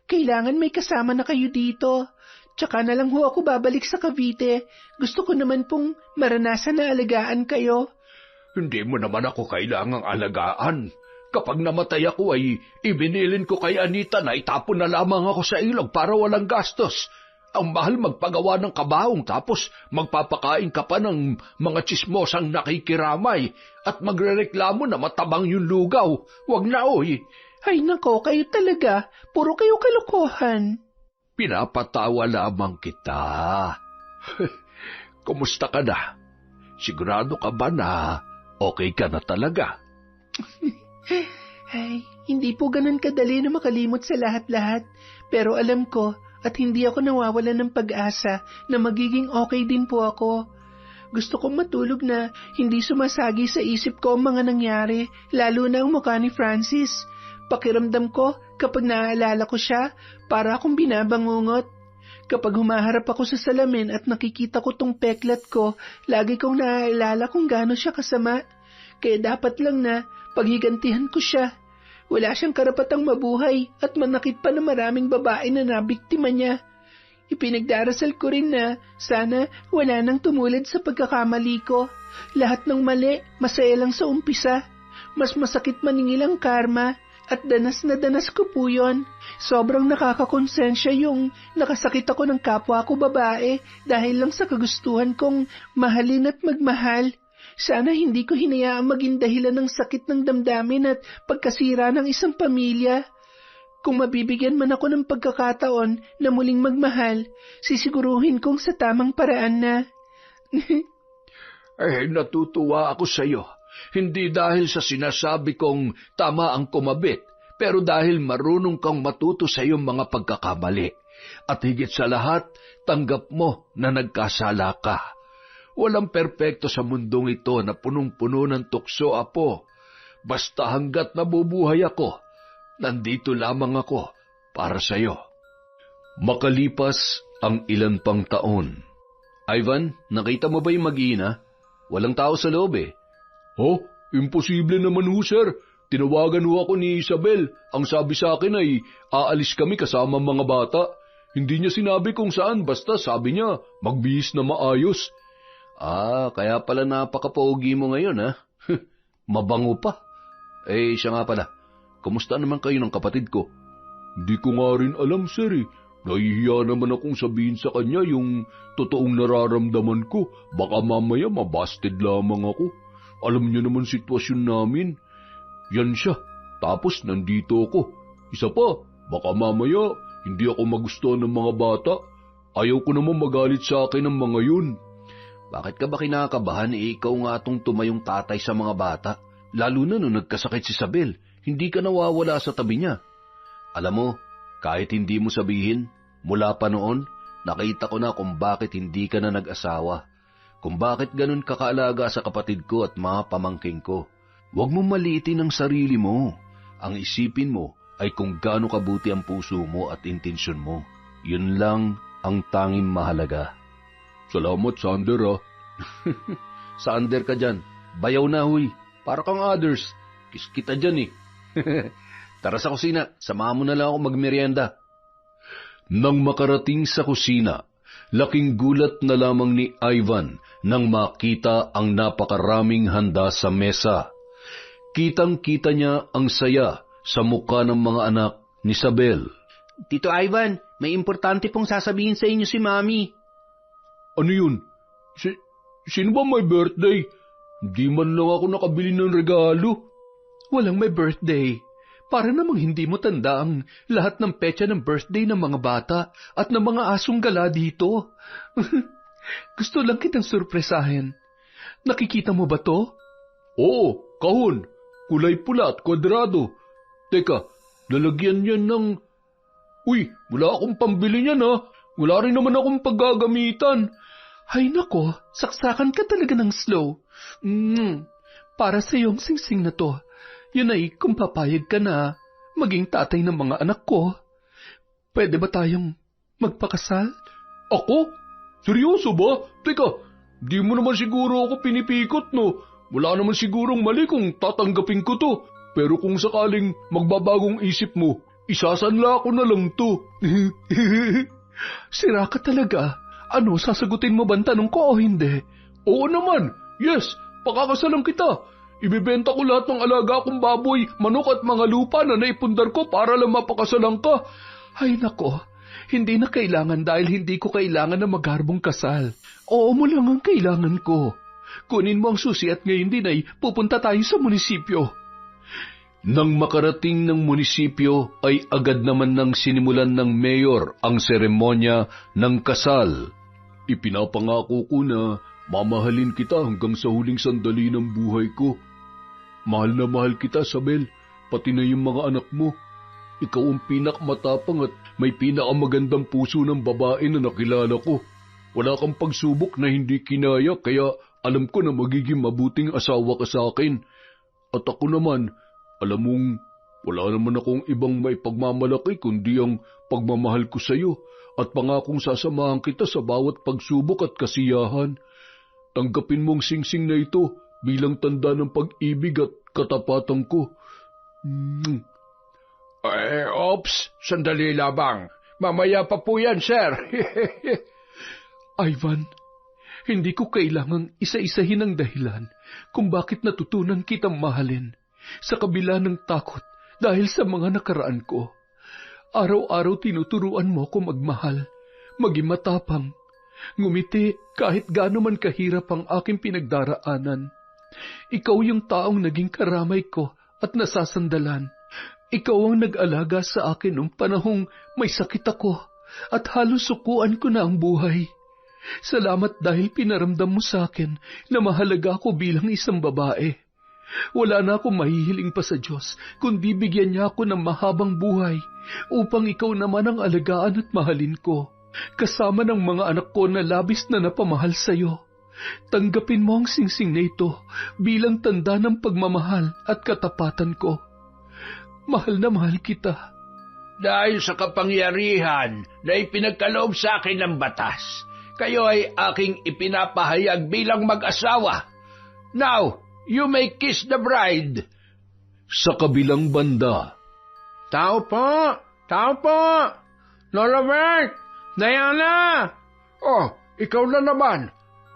Kailangan may kasama na kayo dito. Tsaka na lang ho ako babalik sa Cavite. Gusto ko naman pong maranasan na alagaan kayo. Hindi mo naman ako kailangang alagaan. Kapag namatay ako ay ibinilin ko kay Anita na itapon na lamang ako sa ilog para walang gastos. Ang mahal magpagawa ng kabaong tapos magpapakain ka pa ng mga tsismosang nakikiramay at magrereklamo na matabang yung lugaw. Wag na oy. Ay nako, kayo talaga. Puro kayo kalokohan. Pinapatawa lamang kita. Kumusta ka na? Sigurado ka ba na okay ka na talaga? Ay, hindi po ganun kadali na makalimot sa lahat-lahat. Pero alam ko at hindi ako nawawalan ng pag-asa na magiging okay din po ako. Gusto kong matulog na hindi sumasagi sa isip ko ang mga nangyari, lalo na ang mukha ni Francis. Pakiramdam ko kapag naaalala ko siya, para akong binabangungot. Kapag humaharap ako sa salamin at nakikita ko tong peklat ko, lagi kong naaalala kung gaano siya kasama. Kaya dapat lang na paghigantihan ko siya. Wala siyang karapatang mabuhay at manakit pa na maraming babae na nabiktima niya. Ipinagdarasal ko rin na sana wala nang tumulad sa pagkakamali ko. Lahat ng mali, masaya lang sa umpisa. Mas masakit maningil ang karma. At danas na danas ko po yun. Sobrang nakakakonsensya yung nakasakit ako ng kapwa ko babae dahil lang sa kagustuhan kong mahalin at magmahal. Sana hindi ko hinayaang maging dahilan ng sakit ng damdamin at pagkasira ng isang pamilya. Kung mabibigyan man ako ng pagkakataon na muling magmahal, sisiguruhin kong sa tamang paraan na. Natutuwa ako sa iyo. Hindi dahil sa sinasabi kong tama ang kumabit, pero dahil marunong kang matuto sa iyong mga pagkakamali. At higit sa lahat, tanggap mo na nagkasala ka. Walang perpekto sa mundong ito na punong-puno ng tukso, apo. Basta hanggat nabubuhay ako, nandito lamang ako para sa iyo. Makalipas ang ilan pang taon. Ivan, nakita mo ba yung mag-ina? Walang tao sa loob eh. Oh, imposible naman ho, sir. Tinawagan ho ako ni Isabel. Ang sabi sa akin ay aalis kami kasama mga bata. Hindi niya sinabi kung saan, basta sabi niya magbihis na maayos. Kaya pala napaka-pogi mo ngayon, ha? Mabango pa. Siya nga pala. Kumusta naman kayo ng kapatid ko? Hindi ko nga rin alam, sir eh. Nahihiya naman akong sabihin sa kanya yung totoong nararamdaman ko. Baka mamaya mabasted lamang ako. Alam niyo naman sitwasyon namin. Yan siya. Tapos nandito ako. Isa pa, baka mamaya hindi ako magustuhan ng mga bata. Ayaw ko naman magalit sa akin ng mga yun. Bakit ka ba kinakabahan? Ikaw nga itong tumayong tatay sa mga bata. Lalo na nung nagkasakit si Isabel, hindi ka nawawala sa tabi niya. Alam mo, kahit hindi mo sabihin, mula pa noon, nakita ko na kung bakit hindi ka na nag-asawa. Kung bakit ganun kakaalaga sa kapatid ko at mga pamangking ko. Huwag mong maliitin ang sarili mo. Ang isipin mo ay kung gaano kabuti ang puso mo at intensyon mo. Yun lang ang tanging mahalaga. Salamat, Sander, Sander ka dyan. Bayaw na, huy. Para kang others. Kiss kita dyan, eh. Tara sa kusina. Samahan mo na lang ako magmerienda. Nang makarating sa kusina, laking gulat na lamang ni Ivan nang makita ang napakaraming handa sa mesa. Kitang-kita niya ang saya sa mukha ng mga anak ni Isabel. Tito Ivan, may importante pong sasabihin sa inyo si Mami. Ano yun? Sino ba may birthday? Di man lang ako nakabili ng regalo. Walang may birthday. Para namang hindi mo tanda ang lahat ng petsa ng birthday ng mga bata at ng mga asong gala dito. Gusto lang kitang surpresahin. Nakikita mo ba to? Oo, kahon. Kulay pula at kwadrado. Teka, lalagyan yan ng... Uy, wala akong pambili niyan ha. Wala rin naman akong paggagamitan. Ay nako, saksakan ka talaga ng slow. Para sa iyong singsing na to. Yun ay kung papayag ka na maging tatay ng mga anak ko. Pwede ba tayong magpakasal? Ako? Seryoso ba? Teka, di mo naman siguro ako pinipikot, no? Wala naman sigurong mali kung tatanggapin ko to. Pero kung sakaling magbabagong isip mo, isasanla ko na lang to. Sira ka talaga. Ano, sasagutin mo ba ang tanong ko o hindi? Oo naman. Yes, pakakasalan kita. Ibibenta ko lahat ng alaga kong baboy, manok at mga lupa na naipundar ko para lang mapakasalan ka. Ay nako, hindi na kailangan dahil hindi ko kailangan na magharbong kasal. Oo mo lang ang kailangan ko. Kunin mo ang susi at ngayon din ay pupunta tayo sa munisipyo. Nang makarating ng munisipyo ay agad naman nang sinimulan ng mayor ang seremonya ng kasal. Ipinapangako ko na mamahalin kita hanggang sa huling sandali ng buhay ko. Mahal na mahal kita, Sabel, pati na yung mga anak mo. Ikaw ang pinakmatapang at may pinakamagandang puso ng babae na nakilala ko. Wala kang pagsubok na hindi kinaya kaya alam ko na magiging mabuting asawa ka sa akin. At ako naman, alam mong wala naman akong ibang may pagmamalaki kundi ang pagmamahal ko sa iyo at pangakong sasamahan kita sa bawat pagsubok at kasiyahan. Tanggapin mong singsing na ito bilang tanda ng pag-ibig at katapatan ko. Ops, sandali labang. Mamaya pa po yan, sir. Ivan, hindi ko kailangang isa-isahin ang dahilan kung bakit natutunan kitang mahalin sa kabila ng takot dahil sa mga nakaraan ko. Araw-araw tinuturuan mo ko magmahal, maging matapang, ngumiti kahit gaano man kahirap ang aking pinagdaraanan. Ikaw yung taong naging karamay ko at nasasandalan. Ikaw ang nag-alaga sa akin noong panahong may sakit ako at halos sukuan ko na ang buhay. Salamat dahil pinaramdam mo sa akin na mahalaga ako bilang isang babae. Wala na akong mahihiling pa sa Diyos kundi bigyan niya ako ng mahabang buhay upang ikaw naman ang alagaan at mahalin ko, kasama ng mga anak ko na labis na napamahal sa iyo. Tanggapin mo ang singsing na ito bilang tanda ng pagmamahal at katapatan ko. Mahal na mahal kita. Dahil sa kapangyarihan na ipinagkaloob sa akin ng batas, kayo ay aking ipinapahayag bilang mag-asawa. Now, you may kiss the bride. Sa kabilang banda, Tao po! Tao po! Lola Bert! Diana! Oh, ikaw na naman.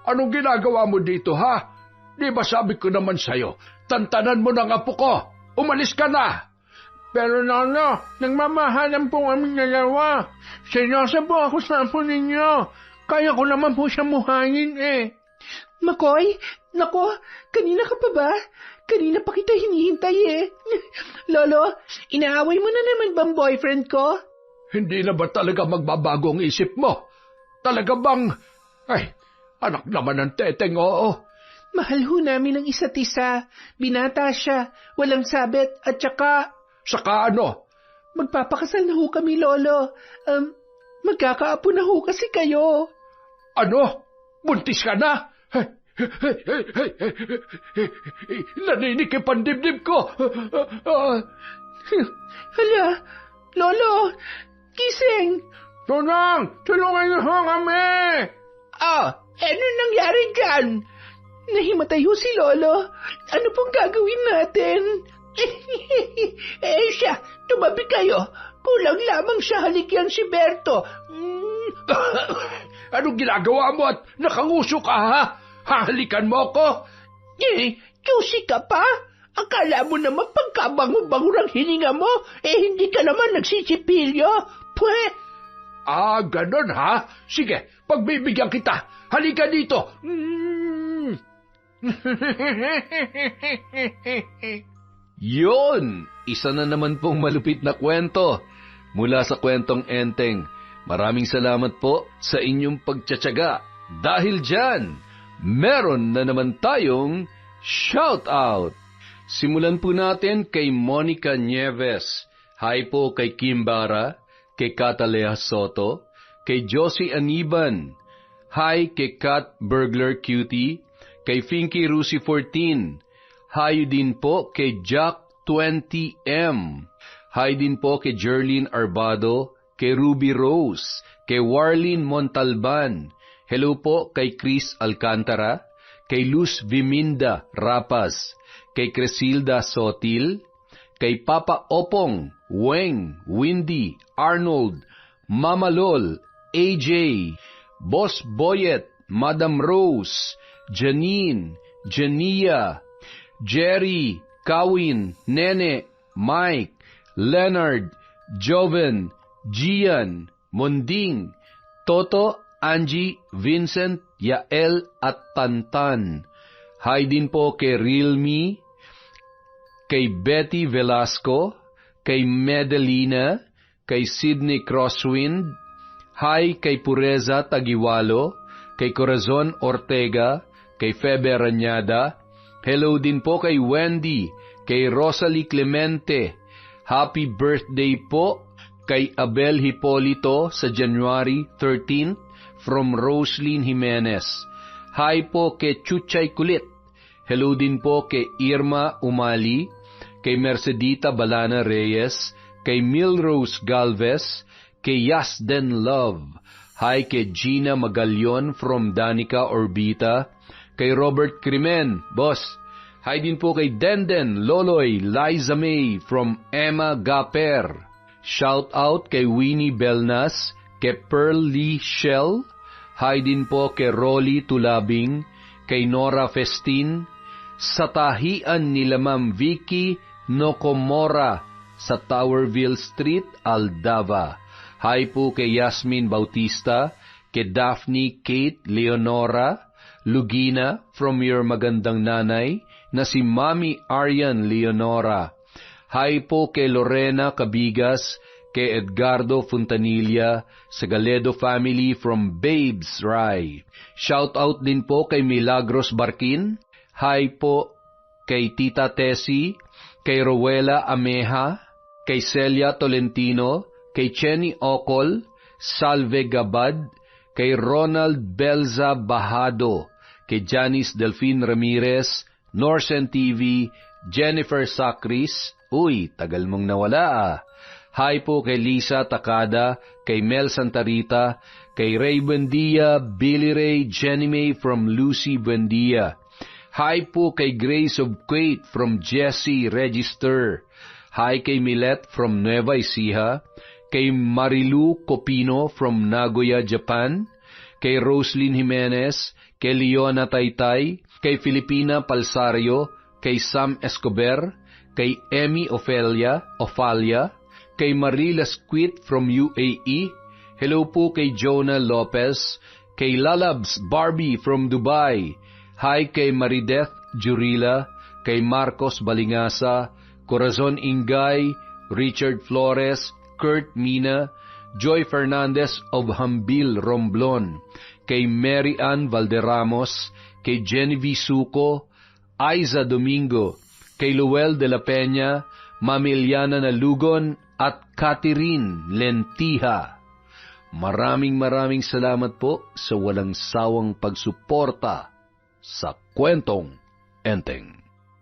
Anong ginagawa mo dito, ha? Di ba sabi ko naman sa'yo, tantanan mo ng apo ko. Umalis ka na. Pero Lolo, nagmamahalan po kami dalawa. Seryoso po ako sa apo ninyo. Kaya ko naman po siya muhangin eh. Makoy, nako, kanina ka pa ba? Kanina pa kita hinihintay eh. Lolo, inaaway mo na naman bang boyfriend ko? Hindi na ba talaga magbabago ang isip mo? Talaga bang... Ay, anak naman ng teteng, oo. Mahal ho namin ang isa't isa. Binata siya, walang sabit, at saka... Saka ano? Magpapakasal na ho kami, Lolo. Magkakaapo na ho kasi kayo. Ano? Buntis ka na? Naninik yung pandibdib ko. Hala, Lolo, gising. Tunang, tulungan niyo ho kami. Ano nangyari dyan? Nahimatay ho si Lolo. Ano pong gagawin natin? Siya, tumabi kayo. Kulang lamang siya halikyan si Berto. Anong ginagawa mo at nakanguso ka, ha? Hahalikan mo ako? Juicy ka pa? Akala mo naman pagkabango-bango ng hininga mo, hindi ka naman nagsisipilyo. Pwe! Ganon ha? Sige, pagbibigyan kita. Halika dito. Yun! Isa na naman pong malupit na kwento mula sa kwentong Enteng. Maraming salamat po sa inyong pagtsatsaga. Dahil dyan, meron na naman tayong shout out. Simulan po natin kay Monica Nieves. Hi po kay Kim Bara, kay Catalea Soto, kay Josie Aniban. Hi kay Kat Burglar Cutie, kay Finky Rusi 14. Hi din po kay Jack 20M. Hi din po kay Jerlyn Arbado, kay Ruby Rose, kay Warlene Montalban, Hello po kay Chris Alcantara, kay Luz Viminda Rapaz, kay Cresilda Sotil, kay Papa Opong, Weng, Windy, Arnold, Mama Lol, AJ, Boss Boyet, Madam Rose, Janine, Jania, Jerry, Kawin, Nene, Mike, Leonard, Joven, Gian, Monding, Toto, Angie, Vincent, Yael at Tantan. Hi din po kay Realme, kay Betty Velasco, kay Medelina, kay Sydney Crosswind. Hi kay Pureza Tagiwalo, kay Corazon Ortega, kay Febe Ranyada. Hello din po kay Wendy, kay Rosalie Clemente. Happy birthday po kay Abel Hipolito sa January 13th from Roslyn Jimenez. Hi po kay Chuchay Kulit. Hello din po kay Irma Umali, kay Mercedita Balana Reyes, kay Milrose Galvez, kay Yasden Love. Hi kay Gina Magallon from Danica Orbita, kay Robert Crimen, boss. Hi din po kay Denden, Loloy, Liza May from Emma Gaper. Shout out kay Winnie Belnas, kay Pearl Lee Shell. Hi din po kay Rolly Tulabing, kay Nora Festin, sa tahian nila Ma'am Vicky Nokomora sa Towerville Street, Aldava. Hi po kay Yasmin Bautista, kay Daphne Kate Leonora Lugina from your magandang nanay na si Mami Arian Leonora. Hi po kay Lorena Cabigas, kay Edgardo Fontanilla sa Galedo family from Babes Rai. Shout out din po kay Milagros Barkin. Hi po kay Tita Tessie, kay Rowela Ameja, kay Celia Tolentino, kay Chenny Ocol, Salve Gabad, kay Ronald Belza Bahado, kay Janice Delfin Ramirez, Norsen TV, Jennifer Sacris. Uy, tagal mong nawala ah. Hi po kay Lisa Takada, kay Mel Santarita, kay Ray Buendia, Billy Ray, Jenny May from Lucy Buendia. Hi po kay Grace of Kuwait from Jesse Register. Hi kay Milet from Nueva Ecija, kay Marilu Copino from Nagoya, Japan, kay Roslyn Jimenez, kay Leona Taytay, kay Filipina Palsario, kay Sam Escobar, kay Emmy Ofalia, kay Marila Squit from UAE. Hello po kay Jonah Lopez, kay Lalabs Barbie from Dubai. Hi kay Marideth Jurila, kay Marcos Balingasa, Corazon Ingay, Richard Flores, Kurt Mina, Joy Fernandez of Hambil Romblon, kay Mary Ann Valderramos, kay Genevieve Suco, Aiza Domingo, kay Luel de la Peña, Mamiliana Nalugon, at Catherine Lentija. Maraming salamat po sa walang sawang pagsuporta sa Kwentong Enteng.